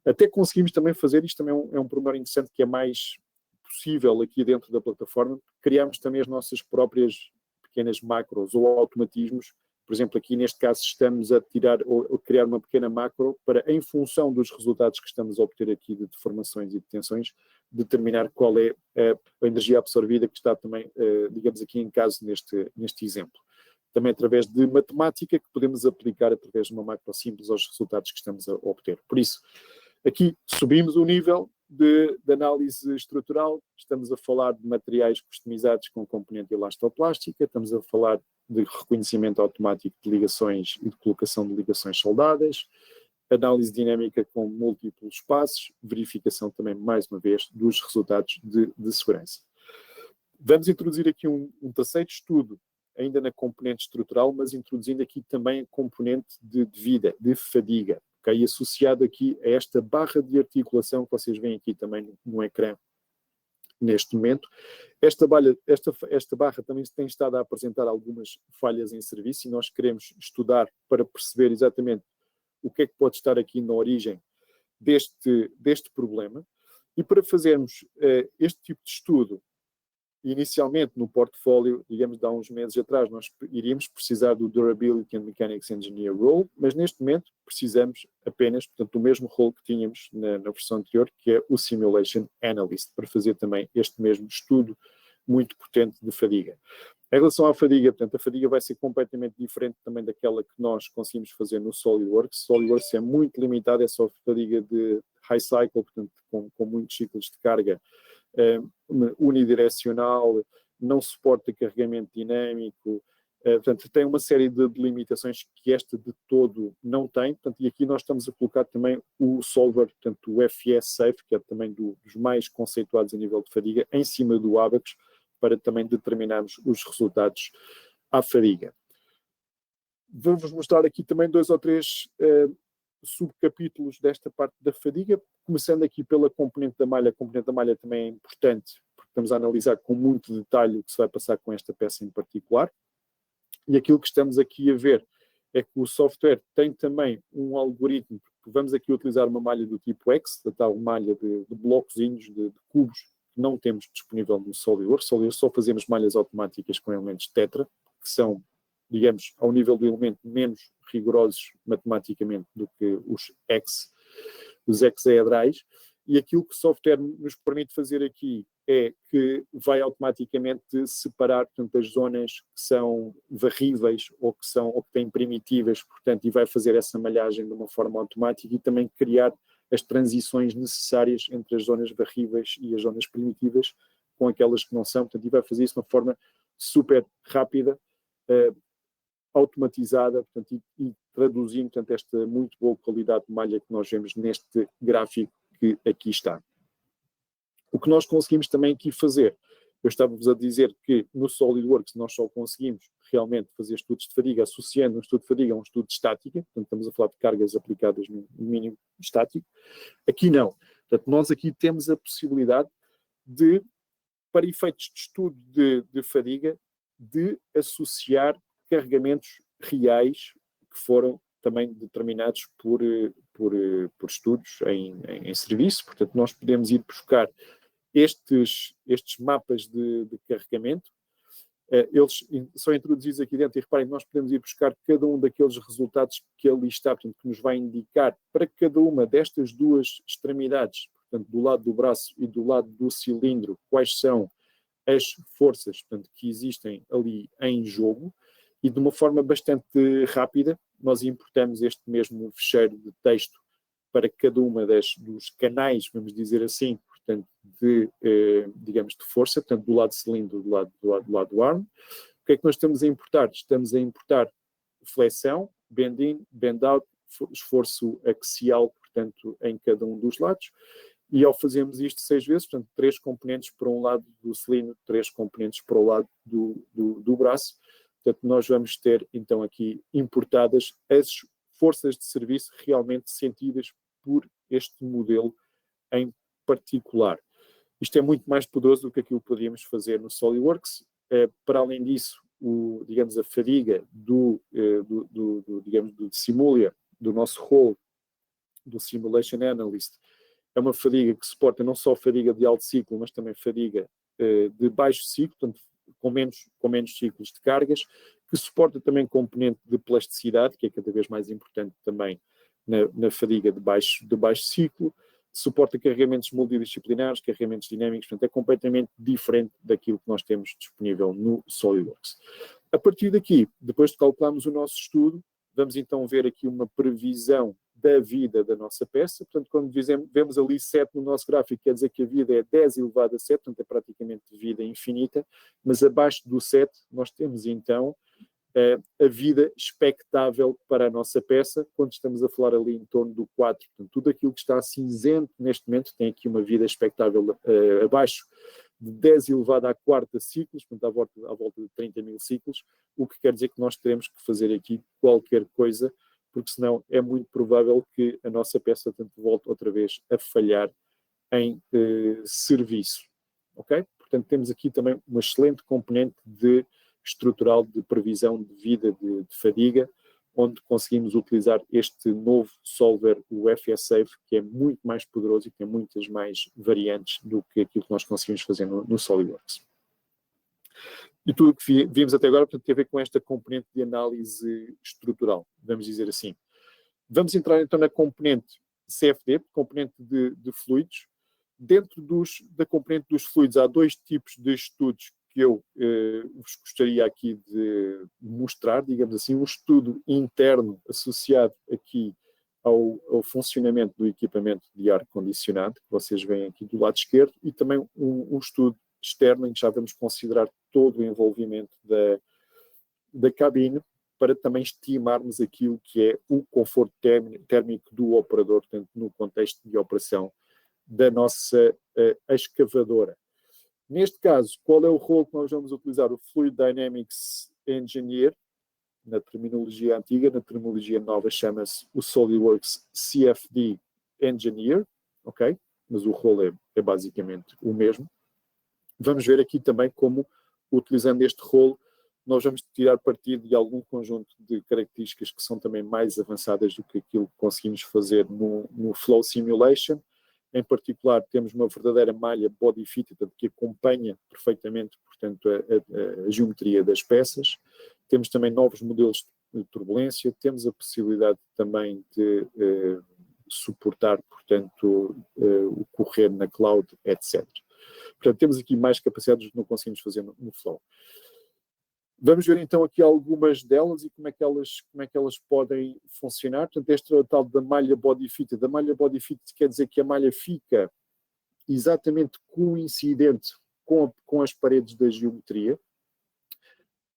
Até conseguimos também fazer, isto também é um pormenor interessante que é mais possível aqui dentro da plataforma, criamos também as nossas próprias pequenas macros ou automatismos. Por exemplo, aqui neste caso estamos a tirar ou criar uma pequena macro para, em função dos resultados que estamos a obter aqui de deformações e de tensões, determinar qual é a energia absorvida que está também, digamos aqui em caso neste exemplo. Também através de matemática que podemos aplicar através de uma macro simples aos resultados que estamos a obter. Por isso, aqui subimos o nível de análise estrutural, estamos a falar de materiais customizados com componente elastoplástica, estamos a falar de reconhecimento automático de ligações e de colocação de ligações soldadas, análise dinâmica com múltiplos passos, verificação também, mais uma vez, dos resultados de segurança. Vamos introduzir aqui um terceiro estudo, ainda na componente estrutural, mas introduzindo aqui também a componente de vida, de fadiga. Okay, associado aqui a esta barra de articulação que vocês veem aqui também no ecrã neste momento. Esta barra também tem estado a apresentar algumas falhas em serviço e nós queremos estudar para perceber exatamente o que é que pode estar aqui na origem deste problema. E para fazermos este tipo de estudo, inicialmente no portfólio, digamos, de há uns meses atrás, nós iríamos precisar do Durability and Mechanics Engineer Role, mas neste momento precisamos apenas, portanto, do mesmo role que tínhamos na versão anterior, que é o Simulation Analyst, para fazer também este mesmo estudo muito potente de fadiga. Em relação à fadiga, portanto, a fadiga vai ser completamente diferente também daquela que nós conseguimos fazer no SolidWorks. SolidWorks é muito limitado, é só fadiga de high cycle, portanto, com muitos ciclos de carga, unidirecional, não suporta carregamento dinâmico, portanto, tem uma série de limitações que esta de todo não tem, portanto, e aqui nós estamos a colocar também o Solver, portanto, o FS Safe, que é também dos mais conceituados a nível de fadiga, em cima do Abacus, para também determinarmos os resultados à fadiga. Vou-vos mostrar aqui também 2 ou 3 subcapítulos desta parte da fadiga, começando aqui pela componente da malha. A componente da malha também é importante, porque estamos a analisar com muito detalhe o que se vai passar com esta peça em particular. E aquilo que estamos aqui a ver é que o software tem também um algoritmo, porque vamos aqui utilizar uma malha do tipo X, da tal malha de blocozinhos, de cubos, que não temos disponível no SolidWorks. Só fazemos malhas automáticas com elementos tetra, que são, digamos, ao nível do elemento menos rigorosos matematicamente do que os hexaedrais, e aquilo que o software nos permite fazer aqui é que vai automaticamente separar, portanto, as zonas que são varríveis ou que têm primitivas, portanto, e vai fazer essa malhagem de uma forma automática e também criar as transições necessárias entre as zonas varríveis e as zonas primitivas com aquelas que não são, portanto, e vai fazer isso de uma forma super rápida, automatizada, portanto, e traduzindo, portanto, esta muito boa qualidade de malha que nós vemos neste gráfico que aqui está. O que nós conseguimos também aqui fazer, eu estava-vos a dizer que no SolidWorks nós só conseguimos realmente fazer estudos de fadiga associando um estudo de fadiga a um estudo de estática, portanto estamos a falar de cargas aplicadas no mínimo estático. Aqui não. Portanto, nós aqui temos a possibilidade de, para efeitos de estudo de fadiga, de associar carregamentos reais que foram também determinados por estudos em serviço. Portanto, nós podemos ir buscar estes mapas de carregamento. Eles são introduzidos aqui dentro e reparem que nós podemos ir buscar cada um daqueles resultados que ali está, portanto, que nos vai indicar para cada uma destas duas extremidades, portanto, do lado do braço e do lado do cilindro, quais são as forças, portanto, que existem ali em jogo. E de uma forma bastante rápida, nós importamos este mesmo fecheiro de texto para cada uma dos canais, vamos dizer assim, portanto, digamos, de força, portanto, do lado do cilindro, do lado do arm. O que é que nós estamos a importar? Estamos a importar flexão, bend-in, bend-out, esforço axial, portanto, em cada um dos lados. E ao fazermos isto 6 vezes, portanto, 3 componentes para um lado do cilindro, 3 componentes para o lado do braço. Portanto, nós vamos ter, então, aqui importadas as forças de serviço realmente sentidas por este modelo em particular. Isto é muito mais poderoso do que aquilo que podíamos fazer no SolidWorks. Para além disso, digamos, a fadiga digamos, do Simulia, do nosso role, do Simulation Analyst, é uma fadiga que suporta não só fadiga de alto ciclo, mas também fadiga de baixo ciclo, portanto, com menos ciclos de cargas, que suporta também componente de plasticidade, que é cada vez mais importante também na fadiga de baixo ciclo, suporta carregamentos multidisciplinares, carregamentos dinâmicos, portanto é completamente diferente daquilo que nós temos disponível no SolidWorks. A partir daqui, depois de calcularmos o nosso estudo, vamos então ver aqui uma previsão da vida da nossa peça. Portanto, quando vemos ali 7 no nosso gráfico, quer dizer que a vida é 10 elevado a 7, portanto é praticamente vida infinita, mas abaixo do 7 nós temos então a vida expectável para a nossa peça, quando estamos a falar ali em torno do 4. Portanto, tudo aquilo que está cinzento neste momento tem aqui uma vida expectável abaixo de 10 elevado à quarta ciclos, portanto à volta de 30 mil ciclos, o que quer dizer que nós teremos que fazer aqui qualquer coisa, porque senão é muito provável que a nossa peça volte outra vez a falhar em serviço. Ok? Portanto, temos aqui também uma excelente componente estrutural de previsão de vida de fadiga, onde conseguimos utilizar este novo solver, o FS-Safe, que é muito mais poderoso e tem muitas mais variantes do que aquilo que nós conseguimos fazer no SolidWorks. E tudo o que vimos até agora, portanto, tem a ver com esta componente de análise estrutural, vamos dizer assim. Vamos entrar então na componente CFD, componente de fluidos. Dentro da componente dos fluidos há 2 tipos de estudos que eu vos gostaria aqui de mostrar, digamos assim, um estudo interno associado aqui ao funcionamento do equipamento de ar-condicionado, que vocês veem aqui do lado esquerdo, e também um estudo externo, em que já vamos considerar todo o envolvimento da cabine, para também estimarmos aquilo que é o conforto térmico do operador, portanto, no contexto de operação da nossa escavadora. Neste caso, qual é o rol que nós vamos utilizar? O Fluid Dynamics Engineer, na terminologia antiga, na terminologia nova chama-se o SolidWorks CFD Engineer, ok? Mas o rol é basicamente o mesmo. Vamos ver aqui também como, utilizando este rol, nós vamos tirar partido de algum conjunto de características que são também mais avançadas do que aquilo que conseguimos fazer no Flow Simulation. Em particular, temos uma verdadeira malha body fit, portanto, que acompanha perfeitamente, portanto, a geometria das peças. Temos também novos modelos de turbulência, temos a possibilidade também de suportar, portanto, o correr na cloud, etc. Portanto, temos aqui mais capacidades do que não conseguimos fazer no Flow. Vamos ver então aqui algumas delas e como é que elas podem funcionar. Portanto, este é o tal da malha body fit. Da malha body fit quer dizer que a malha fica exatamente coincidente com as paredes da geometria.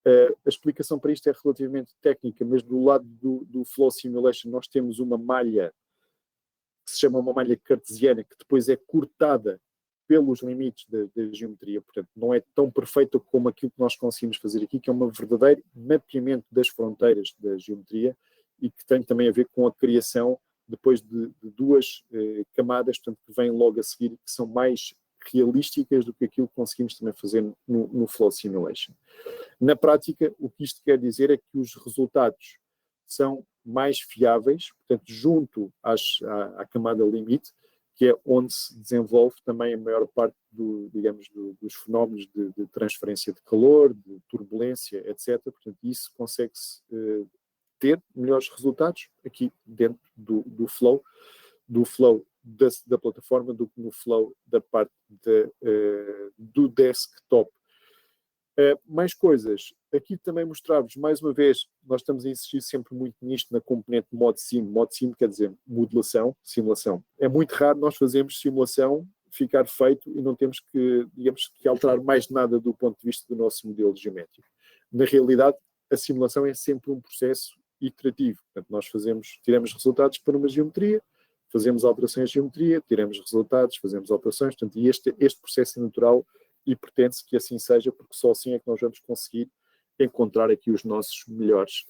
A explicação para isto é relativamente técnica, mas do lado do Flow Simulation nós temos uma malha que se chama uma malha cartesiana, que depois é cortada pelos limites da geometria, portanto não é tão perfeita como aquilo que nós conseguimos fazer aqui, que é um verdadeiro mapeamento das fronteiras da geometria e que tem também a ver com a criação depois de duas camadas, portanto, que vêm logo a seguir, que são mais realísticas do que aquilo que conseguimos também fazer no Flow Simulation. Na prática, o que isto quer dizer é que os resultados são mais fiáveis, portanto, junto à camada limite, que é onde se desenvolve também a maior parte dos fenómenos de transferência de calor, de turbulência, etc. Portanto, isso consegue-se ter melhores resultados aqui dentro do flow da plataforma do que no flow da parte do desktop. Mais coisas. Aqui também mostrar-vos, mais uma vez, nós estamos a insistir sempre muito nisto na componente ModSim. ModSim quer dizer modelação, simulação. É muito raro nós fazermos simulação, ficar feito e não temos que, digamos, que alterar mais nada do ponto de vista do nosso modelo geométrico. Na realidade, a simulação é sempre um processo iterativo. Portanto, nós tiramos resultados para uma geometria, fazemos alterações de geometria, tiramos resultados, fazemos alterações, portanto, e este processo é natural e pretende-se que assim seja, porque só assim é que nós vamos conseguir encontrar aqui os nossos melhores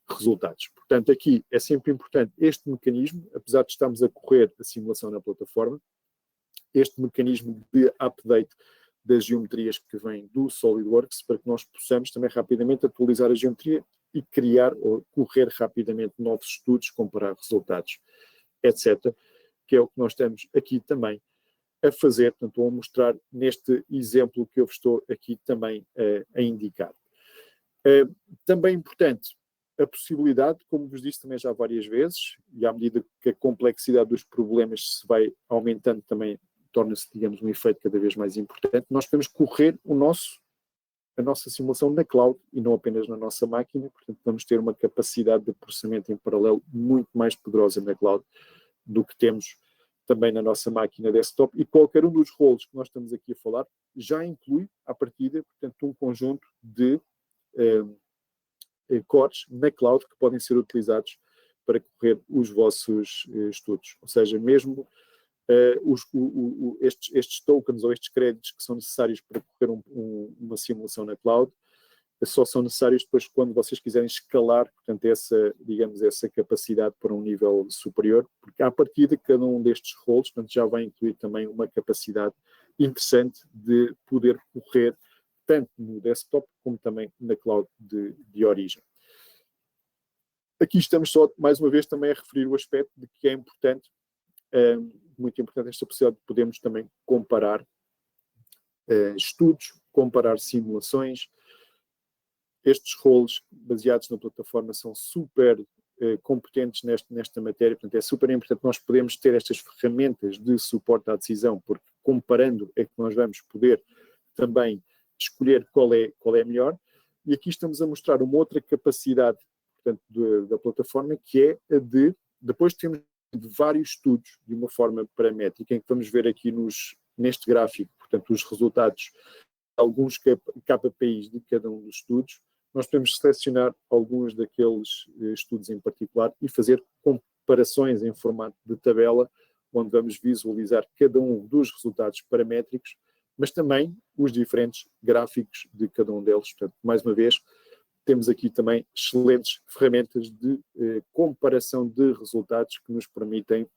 resultados. Portanto, aqui é sempre importante este mecanismo, apesar de estarmos a correr a simulação na plataforma, este mecanismo de update das geometrias que vem do SolidWorks, para que nós possamos também rapidamente atualizar a geometria e criar ou correr rapidamente novos estudos, comparar resultados, etc., que é o que nós estamos aqui também a fazer, portanto, vou mostrar neste exemplo que eu vos estou aqui também a indicar. Também importante, a possibilidade, como vos disse também já várias vezes, e à medida que a complexidade dos problemas se vai aumentando também, torna-se, digamos, um efeito cada vez mais importante, nós podemos correr a nossa simulação na cloud e não apenas na nossa máquina, portanto vamos ter uma capacidade de processamento em paralelo muito mais poderosa na cloud do que temos também na nossa máquina desktop, e qualquer um dos rolos que nós estamos aqui a falar já inclui, à partida, portanto, um conjunto de cores na cloud que podem ser utilizados para correr os vossos estudos. Ou seja, mesmo estes tokens ou estes créditos que são necessários para correr uma simulação na cloud só são necessários depois quando vocês quiserem escalar, portanto, essa capacidade para um nível superior, porque à partida cada um destes rolos, portanto, já vai incluir também uma capacidade interessante de poder correr tanto no desktop como também na cloud de origem. Aqui estamos só, mais uma vez, também a referir o aspecto de que é importante, muito importante esta possibilidade de podermos também comparar estudos, comparar simulações. Estes roles baseados na plataforma são super competentes nesta matéria, portanto é super importante nós podermos ter estas ferramentas de suporte à decisão, porque comparando é que nós vamos poder também escolher qual é melhor. E aqui estamos a mostrar uma outra capacidade, portanto, da plataforma, que é a de, depois temos vários estudos de uma forma paramétrica, em que vamos ver aqui neste gráfico, portanto, os resultados, alguns KPIs de cada um dos estudos. Nós podemos selecionar alguns daqueles estudos em particular e fazer comparações em formato de tabela, onde vamos visualizar cada um dos resultados paramétricos, mas também os diferentes gráficos de cada um deles. Portanto, mais uma vez, temos aqui também excelentes ferramentas de comparação de resultados que nos permitem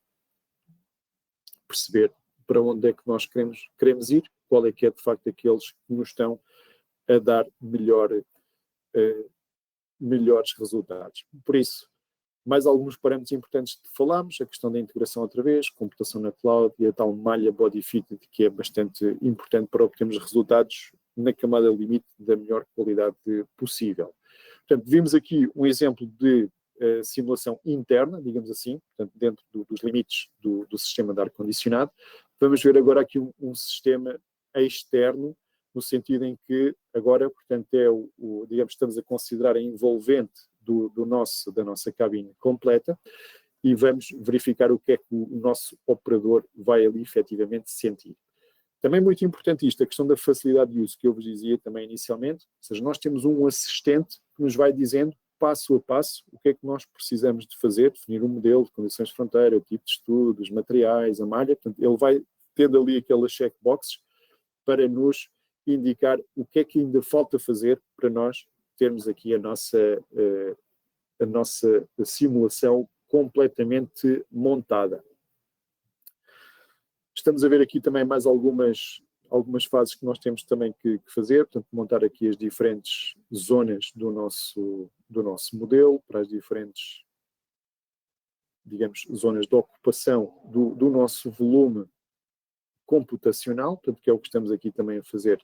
perceber para onde é que nós queremos ir, qual é que é de facto aqueles que nos estão a dar melhores resultados. Por isso, mais alguns parâmetros importantes que falámos, a questão da integração outra vez, computação na cloud e a tal malha body fitted, que é bastante importante para obtermos resultados na camada limite da melhor qualidade possível. Portanto, vimos aqui um exemplo de simulação interna, digamos assim, portanto, dentro dos limites do sistema de ar-condicionado. Vamos ver agora aqui um sistema externo, no sentido em que agora, portanto, digamos, estamos a considerar a envolvente da nossa cabine completa e vamos verificar o que é que o nosso operador vai ali efetivamente sentir. Também muito importante isto, a questão da facilidade de uso, que eu vos dizia também inicialmente, ou seja, nós temos um assistente que nos vai dizendo, passo a passo, o que é que nós precisamos de fazer, definir um modelo, condições de fronteira, o tipo de estudo, os materiais, a malha, portanto, ele vai tendo ali aquelas checkboxes para nos indicar o que é que ainda falta fazer para nós termos aqui a nossa simulação completamente montada. Estamos a ver aqui também mais algumas fases que nós temos também que fazer, portanto, montar aqui as diferentes zonas do nosso modelo, para as diferentes, digamos, zonas de ocupação do nosso volume computacional, portanto, que é o que estamos aqui também a fazer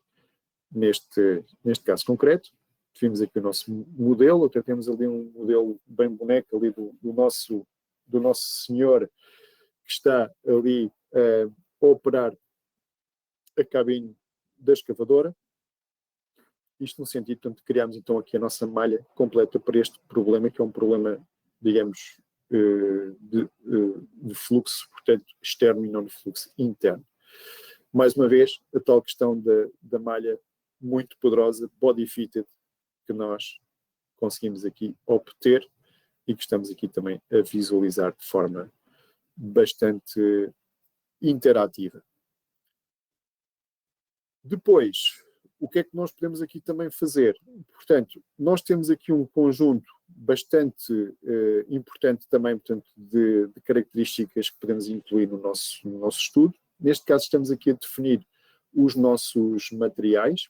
neste caso concreto. Definimos aqui o nosso modelo, até temos ali um modelo bem boneco ali do nosso senhor que está ali a operar a cabine da escavadora. Isto no sentido, portanto, de criarmos então aqui a nossa malha completa para este problema, que é um problema, digamos, de fluxo, portanto, externo e não de fluxo interno. Mais uma vez, a tal questão da malha muito poderosa, body fitted, que nós conseguimos aqui obter e que estamos aqui também a visualizar de forma bastante interativa. Depois, o que é que nós podemos aqui também fazer? Portanto, nós temos aqui um conjunto bastante importante também, portanto, de características que podemos incluir no nosso estudo. Neste caso, estamos aqui a definir os nossos materiais.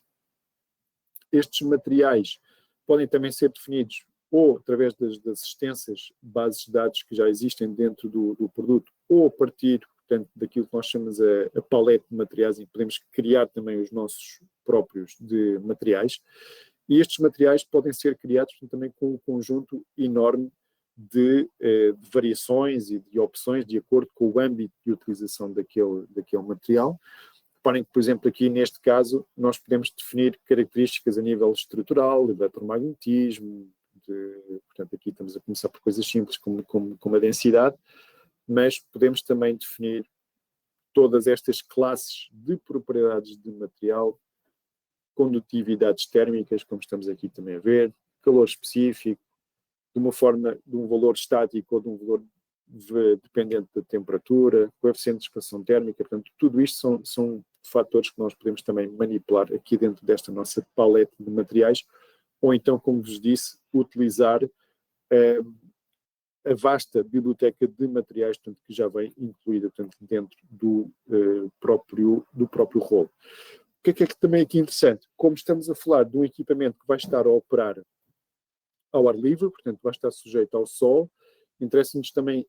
Estes materiais podem também ser definidos ou através das extensas bases de dados que já existem dentro do produto, ou a partir, portanto, daquilo que nós chamamos a paleta de materiais, em que podemos criar também os nossos próprios de materiais. E estes materiais podem ser criados também com um conjunto enorme de variações e de opções de acordo com o âmbito de utilização daquele material. Reparem que, por exemplo, aqui neste caso, nós podemos definir características a nível estrutural, de eletromagnetismo, portanto, aqui estamos a começar por coisas simples como a densidade, mas podemos também definir todas estas classes de propriedades de material, condutividades térmicas, como estamos aqui também a ver, calor específico, de um valor estático ou de um valor dependente da temperatura, coeficiente de expansão térmica, portanto, tudo isto são fatores que nós podemos também manipular aqui dentro desta nossa paleta de materiais, ou então, como vos disse, utilizar a vasta biblioteca de materiais, portanto, que já vem incluída, portanto, dentro do próprio rolo. O que é também aqui interessante? Como estamos a falar de um equipamento que vai estar a operar ao ar livre, portanto, vai estar sujeito ao sol, interessa-nos também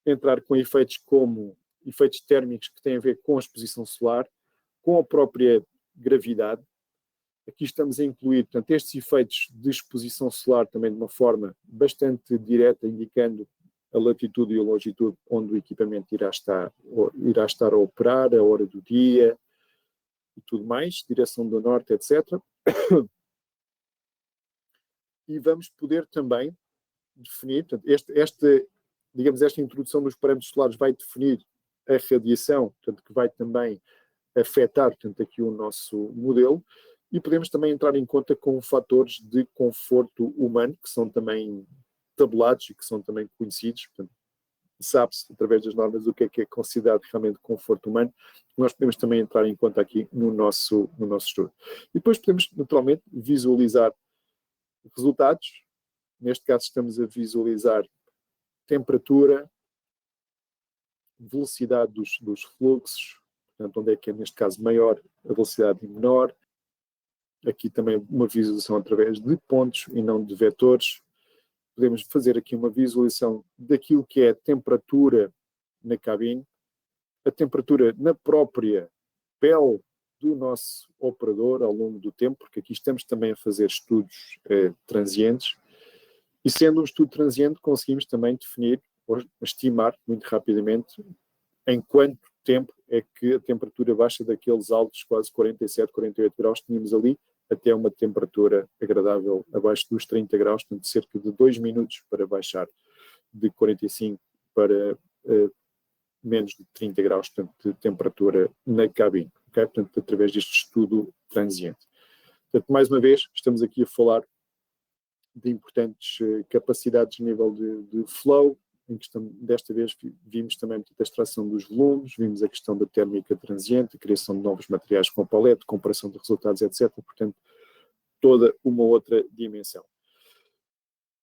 entrar com efeitos como efeitos térmicos que têm a ver com a exposição solar, com a própria gravidade. Aqui estamos a incluir, portanto, estes efeitos de exposição solar também de uma forma bastante direta, indicando a latitude e a longitude onde o equipamento irá estar a operar, a hora do dia e tudo mais, direção do norte, etc. E vamos poder também definir, portanto, esta introdução dos parâmetros solares vai definir a radiação, portanto, que vai também afetar, portanto, aqui o nosso modelo, e podemos também entrar em conta com fatores de conforto humano, que são também tabulados e que são também conhecidos, portanto, sabe-se através das normas o que é considerado realmente conforto humano. Nós podemos também entrar em conta aqui no nosso estudo. E depois podemos, naturalmente, visualizar resultados. Neste caso estamos a visualizar temperatura, velocidade dos fluxos, portanto, onde é que é, neste caso, maior, a velocidade e menor. Aqui também uma visualização através de pontos e não de vetores. Podemos fazer aqui uma visualização daquilo que é a temperatura na cabine, a temperatura na própria pele do nosso operador ao longo do tempo, porque aqui estamos também a fazer estudos transientes, e sendo um estudo transiente conseguimos também definir ou estimar muito rapidamente em quanto tempo é que a temperatura baixa daqueles altos quase 47, 48 graus que tínhamos ali, até uma temperatura agradável abaixo dos 30 graus, portanto cerca de 2 minutos para baixar de 45 para menos de 30 graus, portanto, de temperatura na cabine. ok? Portanto, através deste estudo transiente. Portanto, mais uma vez, estamos aqui a falar de importantes capacidades a nível de flow, em que desta vez vimos também a extração dos volumes, vimos a questão da térmica transiente, a criação de novos materiais com palete, comparação de resultados, etc. Portanto, toda uma outra dimensão.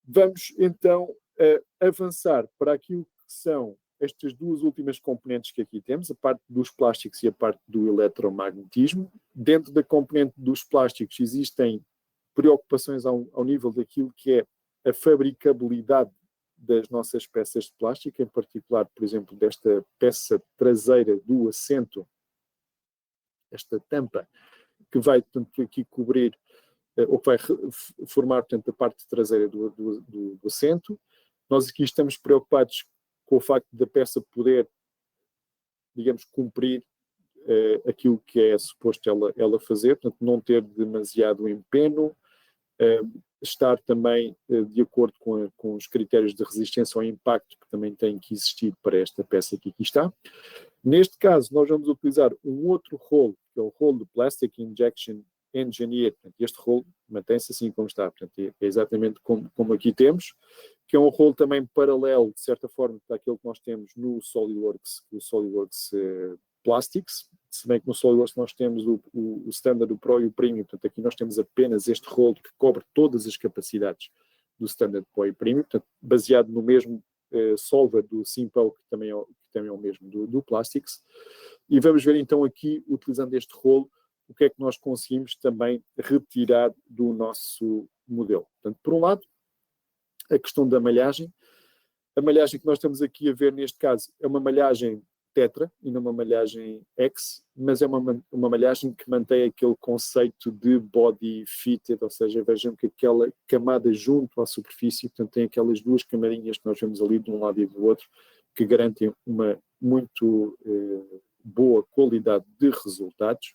Vamos então avançar para aquilo que são estas duas últimas componentes que aqui temos, a parte dos plásticos e a parte do eletromagnetismo. Dentro da componente dos plásticos existem preocupações ao nível daquilo que é a fabricabilidade das nossas peças de plástico, em particular, por exemplo, desta peça traseira do assento, esta tampa, que vai, portanto, aqui cobrir, ou que vai formar, portanto, a parte traseira do assento. Nós aqui estamos preocupados com o facto da peça poder, digamos, cumprir aquilo que é suposto ela fazer, portanto, não ter demasiado empenho, estar também de acordo com os critérios de resistência ao impacto que também têm que existir para esta peça que aqui está. Neste caso, nós vamos utilizar um outro rolo, que é o rolo de Plastic Injection Engineered. Este rolo mantém-se assim como está, portanto, é exatamente como aqui temos, que é um rolo também paralelo, de certa forma, daquele que nós temos no SolidWorks, o SolidWorks Plastics, se bem que no SolidWorks nós temos o Standard, o Pro e o Premium, portanto aqui nós temos apenas este rolo que cobre todas as capacidades do Standard, Pro e Premium, portanto baseado no mesmo solver do Simpo, que também é o mesmo do Plastics. E vamos ver então aqui, utilizando este rolo, o que é que nós conseguimos também retirar do nosso modelo. Portanto, por um lado, a questão da malhagem. A malhagem que nós estamos aqui a ver neste caso é uma malhagem tetra e não uma malhagem X, mas é uma malhagem que mantém aquele conceito de body fitted, ou seja, vejam que aquela camada junto à superfície, portanto tem aquelas duas camadinhas que nós vemos ali de um lado e do outro, que garantem uma muito boa qualidade de resultados.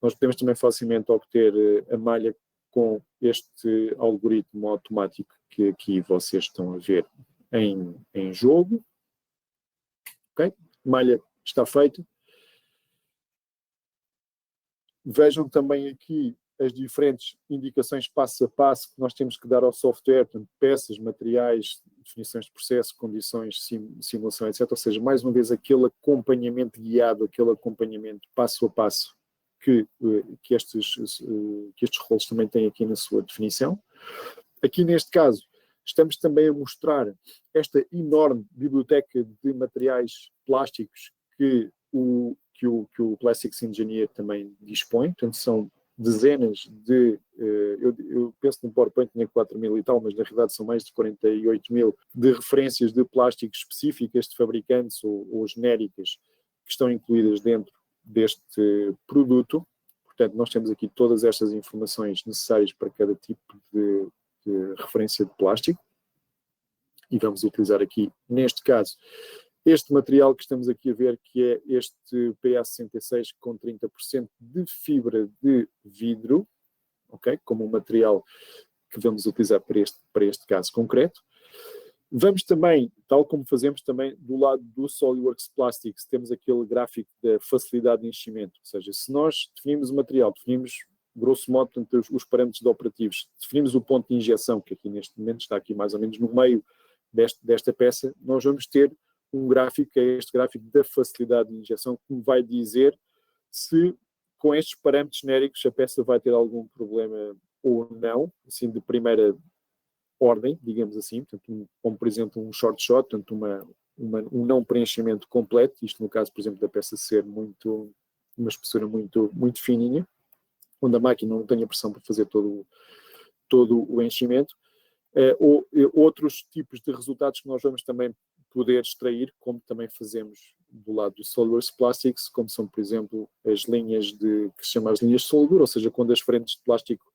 Nós podemos também facilmente obter a malha com este algoritmo automático que aqui vocês estão a ver em jogo. Okay? Malha está feita. Vejam também aqui as diferentes indicações passo a passo que nós temos que dar ao software, portanto, peças, materiais, definições de processo, condições, simulação, etc. Ou seja, mais uma vez, aquele acompanhamento guiado, aquele acompanhamento passo a passo que estes rolos também têm aqui na sua definição. Aqui neste caso, estamos também a mostrar esta enorme biblioteca de materiais plásticos que o Plastics Engineer também dispõe. Portanto, são dezenas de, eu penso no PowerPoint tinha 4.000 e tal, mas na realidade são mais de 48.000 de referências de plásticos específicas de fabricantes ou genéricas que estão incluídas dentro deste produto. Portanto, nós temos aqui todas estas informações necessárias para cada tipo de referência de plástico e vamos utilizar aqui, neste caso, este material que estamos aqui a ver, que é este PA66 com 30% de fibra de vidro, ok? Como um material que vamos utilizar para este caso concreto. Vamos também, tal como fazemos também do lado do SolidWorks Plastics, temos aquele gráfico da facilidade de enchimento, ou seja, se nós definimos o material, definimos grosso modo, portanto, os parâmetros de operativos, definimos o ponto de injeção, que aqui neste momento está aqui mais ou menos no meio desta peça, nós vamos ter um gráfico, que é este gráfico da facilidade de injeção, que me vai dizer se com estes parâmetros genéricos a peça vai ter algum problema ou não, assim de primeira ordem, digamos assim, portanto, como por exemplo um short shot, portanto um não preenchimento completo, isto no caso, por exemplo, da peça ser uma espessura muito fininha, onde a máquina não tem a pressão para fazer todo o enchimento, ou outros tipos de resultados que nós vamos também poder extrair, como também fazemos do lado do SolidWorks Plastics, como são, por exemplo, as linhas que se chamam as linhas de soldadura, ou seja, quando as frentes de plástico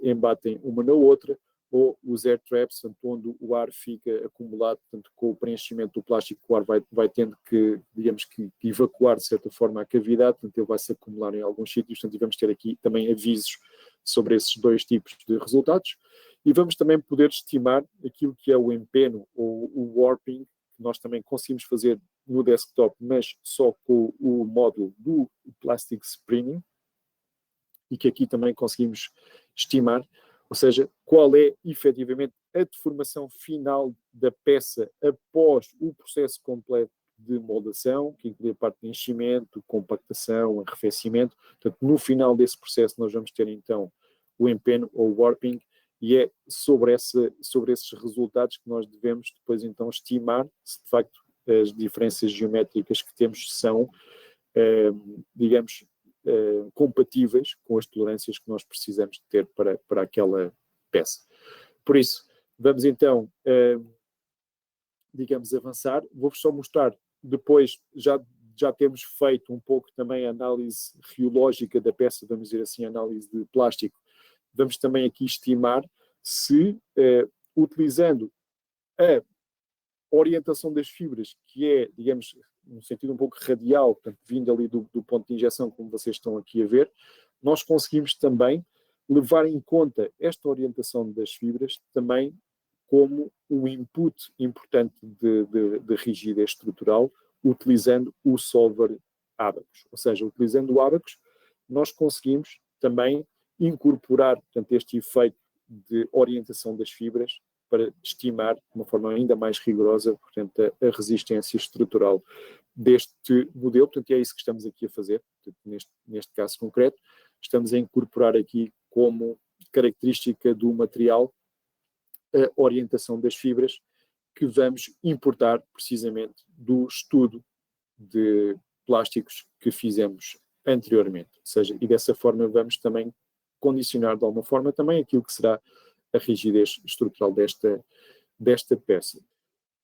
embatem uma na outra, ou os air traps, portanto, onde o ar fica acumulado, portanto, com o preenchimento do plástico, o ar vai tendo que, digamos que evacuar de certa forma a cavidade, portanto, ele vai se acumular em alguns sítios, portanto, vamos ter aqui também avisos sobre esses dois tipos de resultados, e vamos também poder estimar aquilo que é o empenho ou o warping, que nós também conseguimos fazer no desktop, mas só com o módulo do Plastic Screening, e que aqui também conseguimos estimar, ou seja, qual é efetivamente a deformação final da peça após o processo completo de moldação, que inclui a parte de enchimento, compactação, arrefecimento. Portanto, no final desse processo nós vamos ter então o empeno ou o warping, e é sobre esses resultados que nós devemos depois então estimar se de facto as diferenças geométricas que temos são, digamos, compatíveis com as tolerâncias que nós precisamos ter para aquela peça. Por isso, vamos então, digamos, avançar. Vou-vos só mostrar, depois já temos feito um pouco também a análise riológica da peça, vamos dizer assim, análise de plástico. Vamos também aqui estimar se, utilizando a orientação das fibras, que é, digamos, num sentido um pouco radial, portanto, vindo ali do ponto de injeção, como vocês estão aqui a ver, nós conseguimos também levar em conta esta orientação das fibras também como um input importante de rigidez estrutural, utilizando o solver Abaqus. Ou seja, utilizando o Abaqus, nós conseguimos também incorporar, portanto, este efeito de orientação das fibras para estimar de uma forma ainda mais rigorosa, portanto, a resistência estrutural deste modelo. Portanto, é isso que estamos aqui a fazer. Portanto, neste caso concreto, estamos a incorporar aqui como característica do material a orientação das fibras, que vamos importar precisamente do estudo de plásticos que fizemos anteriormente. Ou seja, e dessa forma vamos também condicionar de alguma forma também aquilo que será a rigidez estrutural desta peça.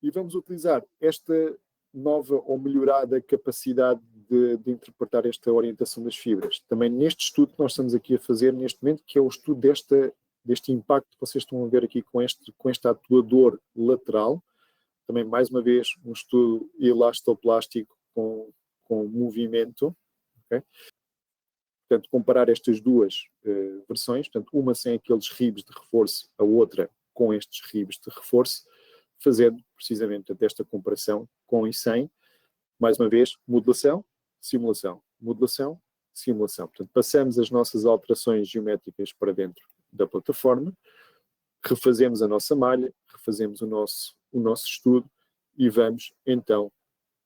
E vamos utilizar esta nova ou melhorada capacidade de interpretar esta orientação das fibras. Também neste estudo que nós estamos aqui a fazer neste momento, que é o estudo deste impacto que vocês estão a ver aqui com este atuador lateral. Também, mais uma vez, um estudo elastoplástico com movimento. Okay? Portanto, comparar estas duas versões, portanto, uma sem aqueles ribs de reforço, a outra com estes ribs de reforço, fazendo precisamente esta comparação com e sem. Mais uma vez, modelação, simulação. Modelação, simulação. Portanto, passamos as nossas alterações geométricas para dentro da plataforma, refazemos a nossa malha, refazemos o nosso estudo e vamos, então,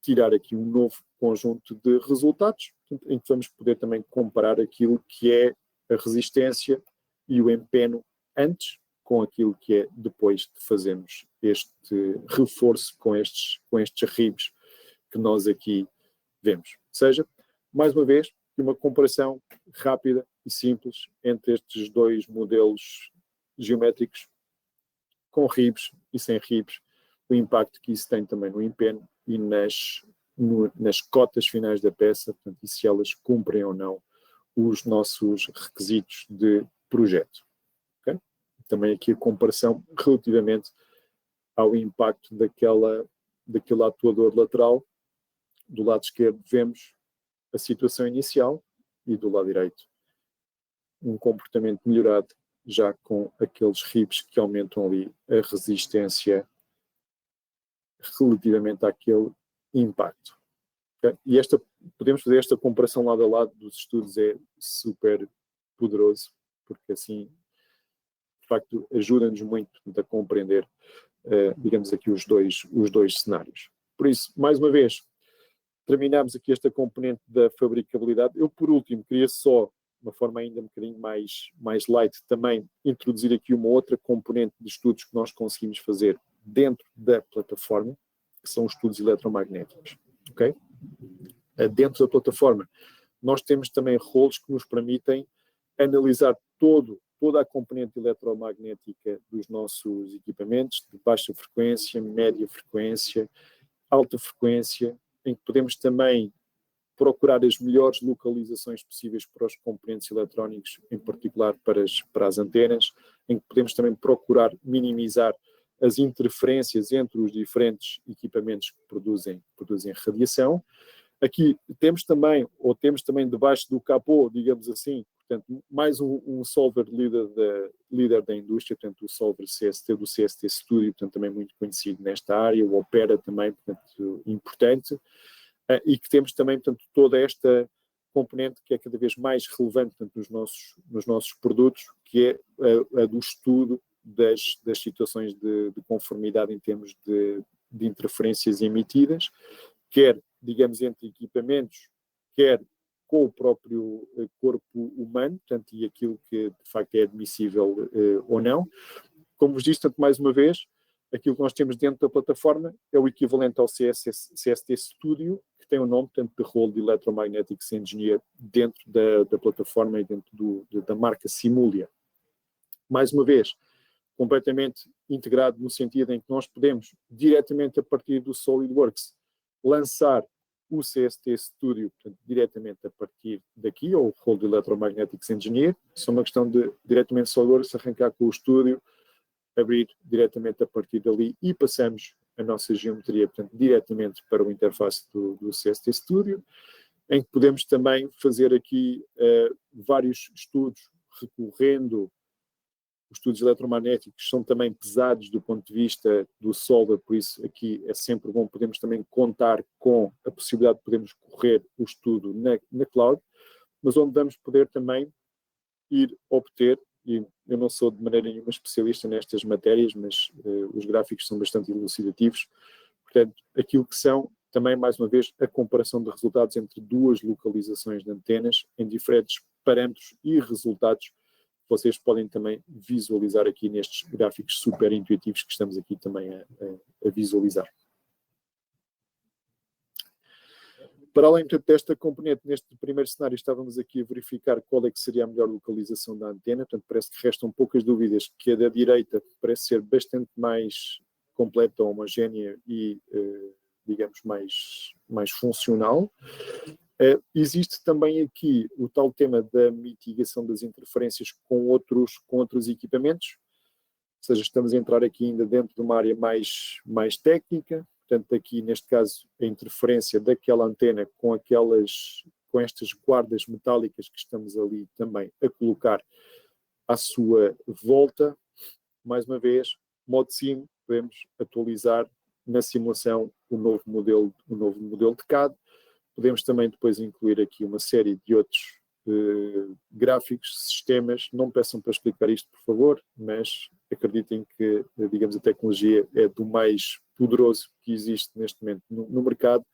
tirar aqui um novo conjunto de resultados, em que vamos poder também comparar aquilo que é a resistência e o empeno antes com aquilo que é depois de fazermos este reforço com estes ribs que nós aqui vemos. Ou seja, mais uma vez, uma comparação rápida e simples entre estes dois modelos geométricos, com ribs e sem ribs, o impacto que isso tem também no empeno e nas cotas finais da peça, portanto, e se elas cumprem ou não os nossos requisitos de projeto. Okay? Também aqui a comparação relativamente ao impacto daquele atuador lateral. Do lado esquerdo vemos a situação inicial e do lado direito um comportamento melhorado, já com aqueles ribs que aumentam ali a resistência relativamente àquele impacto. Okay? E podemos fazer esta comparação lado a lado dos estudos, é super poderoso, porque assim, de facto, ajuda-nos muito a compreender, digamos aqui, os dois cenários. Por isso, mais uma vez, terminamos aqui esta componente da fabricabilidade. Eu, por último, queria só, de uma forma ainda um bocadinho mais light, também introduzir aqui uma outra componente de estudos que nós conseguimos fazer dentro da plataforma, que são os estudos eletromagnéticos. Okay? Dentro da plataforma, nós temos também rolos que nos permitem analisar toda a componente eletromagnética dos nossos equipamentos, de baixa frequência, média frequência, alta frequência, em que podemos também procurar as melhores localizações possíveis para os componentes eletrónicos, em particular para as antenas, em que podemos também procurar minimizar as interferências entre os diferentes equipamentos que produzem radiação. Aqui temos também debaixo do capô, digamos assim, portanto, mais um solver líder da indústria, portanto, o solver CST do CST Studio, portanto, também muito conhecido nesta área, o Opera também, portanto, importante, e que temos também, portanto, toda esta componente que é cada vez mais relevante, portanto, nos nossos produtos, que é a do estudo das situações de conformidade em termos de interferências emitidas, quer, digamos, entre equipamentos, quer com o próprio corpo humano, portanto, e aquilo que de facto é admissível ou não. Como vos disse, tanto mais uma vez, aquilo que nós temos dentro da plataforma é o equivalente ao CST Studio, que tem o nome, portanto, de role de Electromagnetics Engineer dentro da plataforma e dentro da marca Simulia. Mais uma vez, completamente integrado no sentido em que nós podemos, diretamente a partir do SolidWorks, lançar o CST Studio, portanto, diretamente a partir daqui, ou o role de Electromagnetics Engineer. Isso é uma questão de, diretamente SolidWorks, arrancar com o estúdio, abrir diretamente a partir dali e passamos a nossa geometria, portanto, diretamente para o interface do CST Studio, em que podemos também fazer aqui vários estudos recorrendo. Os estudos eletromagnéticos são também pesados do ponto de vista do solver, por isso aqui é sempre bom, podemos também contar com a possibilidade de podermos correr o estudo na cloud, mas onde vamos poder também ir obter, e eu não sou de maneira nenhuma especialista nestas matérias, mas os gráficos são bastante elucidativos, portanto, aquilo que são também, mais uma vez, a comparação de resultados entre duas localizações de antenas em diferentes parâmetros e resultados vocês podem também visualizar aqui nestes gráficos super intuitivos que estamos aqui também a visualizar. Para além desta componente, neste primeiro cenário estávamos aqui a verificar qual é que seria a melhor localização da antena, portanto parece que restam poucas dúvidas que a da direita parece ser bastante mais completa, homogénea e, digamos, mais funcional. Existe também aqui o tal tema da mitigação das interferências com outros equipamentos, ou seja, estamos a entrar aqui ainda dentro de uma área mais técnica, portanto aqui neste caso a interferência daquela antena com estas guardas metálicas que estamos ali também a colocar à sua volta. Mais uma vez, modo sim, podemos atualizar na simulação o novo modelo de CAD. Podemos também depois incluir aqui uma série de outros gráficos, sistemas. Não me peçam para explicar isto, por favor, mas acreditem que, digamos, a tecnologia é do mais poderoso que existe neste momento no mercado,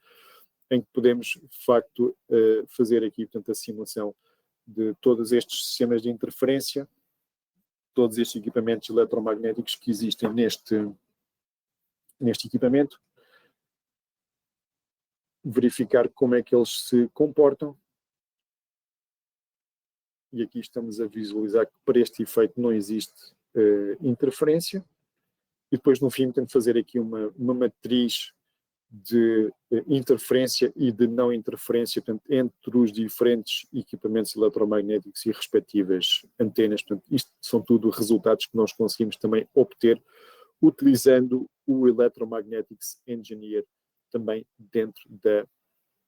em que podemos, de facto, fazer aqui, portanto, a simulação de todos estes sistemas de interferência, todos estes equipamentos eletromagnéticos que existem neste equipamento, verificar como é que eles se comportam. E aqui estamos a visualizar que para este efeito não existe interferência. E depois no fim tento fazer aqui uma matriz de interferência e de não interferência, portanto, entre os diferentes equipamentos eletromagnéticos e respectivas antenas. Portanto, isto são tudo resultados que nós conseguimos também obter utilizando o Electromagnetics Engineer também dentro da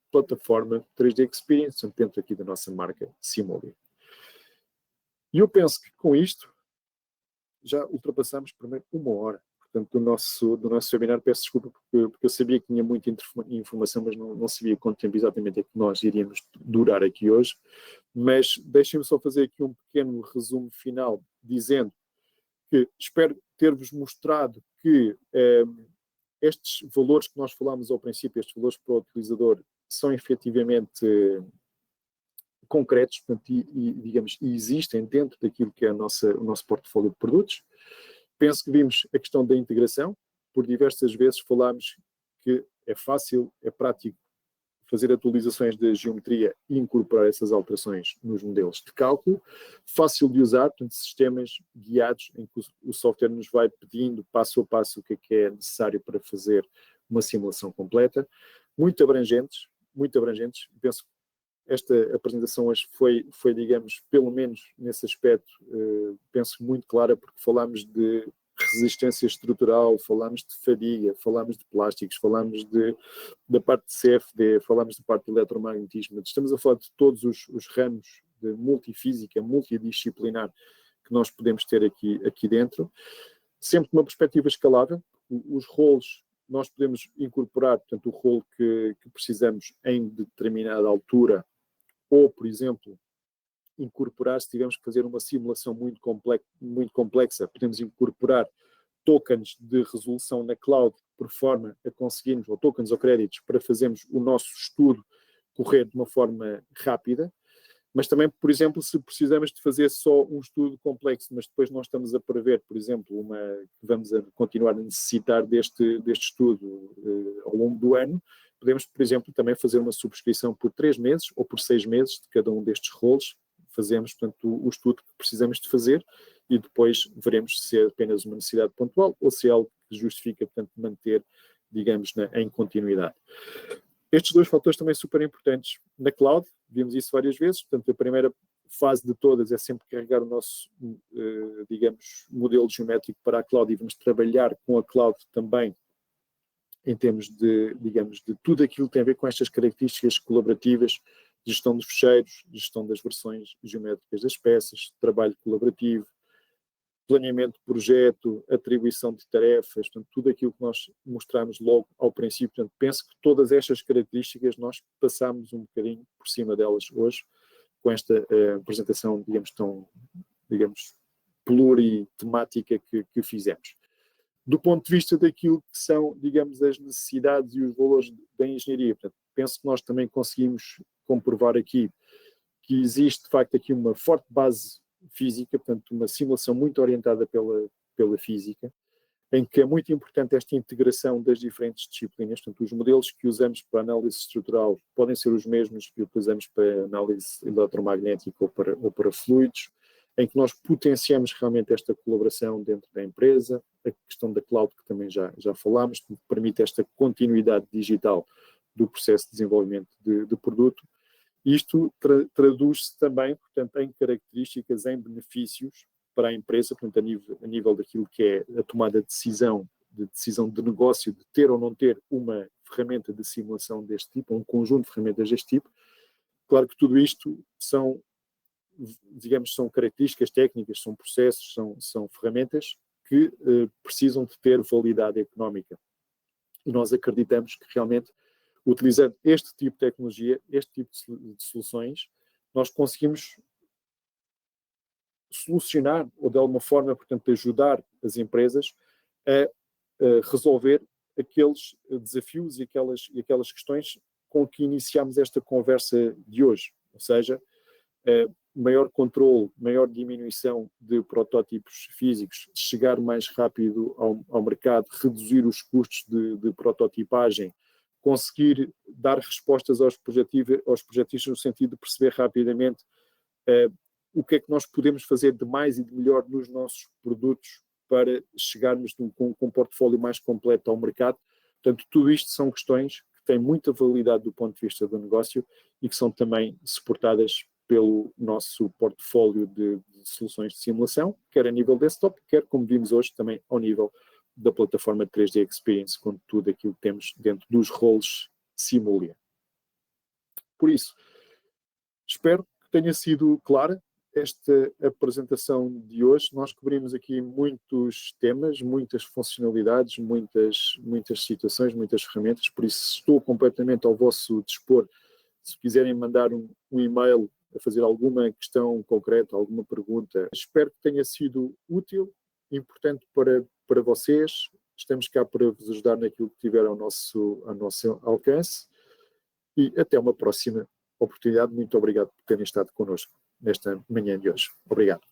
plataforma 3D Experience, dentro aqui da nossa marca Simulia. E eu penso que com isto já ultrapassamos primeiro 1 hora, portanto, do nosso webinar. Peço desculpa porque eu sabia que tinha muita informação, mas não sabia quanto tempo exatamente é que nós iríamos durar aqui hoje. Mas deixem-me só fazer aqui um pequeno resumo final, dizendo que espero ter-vos mostrado que estes valores que nós falámos ao princípio, estes valores para o utilizador, são efetivamente concretos, portanto, digamos, existem dentro daquilo que é o nosso portfólio de produtos. Penso que vimos a questão da integração. Por diversas vezes falámos que é fácil, é prático fazer atualizações de geometria e incorporar essas alterações nos modelos de cálculo. Fácil de usar, portanto, sistemas guiados em que o software nos vai pedindo passo a passo o que é necessário para fazer uma simulação completa. Muito abrangentes. Penso que esta apresentação hoje foi, digamos, pelo menos nesse aspecto, penso muito clara, porque falámos de resistência estrutural, falámos de fadiga, falámos de plásticos, falámos da parte de CFD, falámos da parte do eletromagnetismo. Estamos a falar de todos os ramos de multifísica, multidisciplinar que nós podemos ter aqui dentro, sempre de uma perspectiva escalável. Os roles nós podemos incorporar, portanto, o role que precisamos em determinada altura, ou, por exemplo, incorporar, se tivermos que fazer uma simulação muito complexa, podemos incorporar tokens de resolução na cloud, por forma a conseguirmos, ou tokens ou créditos, para fazermos o nosso estudo correr de uma forma rápida. Mas também, por exemplo, se precisamos de fazer só um estudo complexo, mas depois nós estamos a prever, por exemplo, vamos a continuar a necessitar deste estudo ao longo do ano, podemos, por exemplo, também fazer uma subscrição por 3 meses ou por 6 meses de cada um destes roles. Fazemos, portanto, o estudo que precisamos de fazer e depois veremos se é apenas uma necessidade pontual ou se é algo que justifica, portanto, manter, digamos, em continuidade. Estes 2 fatores também super importantes. Na cloud, vimos isso várias vezes, portanto, a primeira fase de todas é sempre carregar o nosso, digamos, modelo geométrico para a cloud e vamos trabalhar com a cloud também em termos de, digamos, de tudo aquilo que tem a ver com estas características colaborativas, gestão dos fecheiros, gestão das versões geométricas das peças, trabalho colaborativo, planeamento de projeto, atribuição de tarefas, portanto, tudo aquilo que nós mostramos logo ao princípio. Portanto, penso que todas estas características nós passamos um bocadinho por cima delas hoje, com esta apresentação, digamos, tão, digamos, pluritemática que fizemos. Do ponto de vista daquilo que são, digamos, as necessidades e os valores da engenharia, portanto, penso que nós também conseguimos comprovar aqui que existe, de facto, aqui uma forte base física, portanto, uma simulação muito orientada pela física, em que é muito importante esta integração das diferentes disciplinas. Portanto, os modelos que usamos para análise estrutural podem ser os mesmos que utilizamos para análise eletromagnética ou para fluidos, em que nós potenciamos realmente esta colaboração dentro da empresa, a questão da cloud que também já falámos, que permite esta continuidade digital do processo de desenvolvimento de produto. Isto traduz-se também, portanto, em características, em benefícios para a empresa, portanto, a nível daquilo que é a tomada de decisão de negócio, de ter ou não ter uma ferramenta de simulação deste tipo, um conjunto de ferramentas deste tipo. Claro que tudo isto são, digamos, são características técnicas, são processos, são ferramentas que precisam de ter validade económica. E nós acreditamos que realmente, utilizando este tipo de tecnologia, este tipo de soluções, nós conseguimos solucionar, ou de alguma forma, portanto, ajudar as empresas a resolver aqueles desafios e aquelas questões com que iniciámos esta conversa de hoje. Ou seja, maior controle, maior diminuição de protótipos físicos, chegar mais rápido ao mercado, reduzir os custos de prototipagem, conseguir dar respostas aos projetistas no sentido de perceber rapidamente o que é que nós podemos fazer de mais e de melhor nos nossos produtos para chegarmos com um portfólio mais completo ao mercado. Portanto, tudo isto são questões que têm muita validade do ponto de vista do negócio e que são também suportadas pelo nosso portfólio de soluções de simulação, quer a nível desktop, quer, como vimos hoje, também ao nível da plataforma 3D Experience, com tudo aquilo que temos dentro dos roles Simulia. Por isso, espero que tenha sido clara esta apresentação de hoje. Nós cobrimos aqui muitos temas, muitas funcionalidades, muitas situações, muitas ferramentas, por isso estou completamente ao vosso dispor. Se quiserem mandar um e-mail a fazer alguma questão concreta, alguma pergunta, espero que tenha sido útil, importante para vocês. Estamos cá para vos ajudar naquilo que tiver ao nosso alcance e até uma próxima oportunidade. Muito obrigado por terem estado connosco nesta manhã de hoje. Obrigado.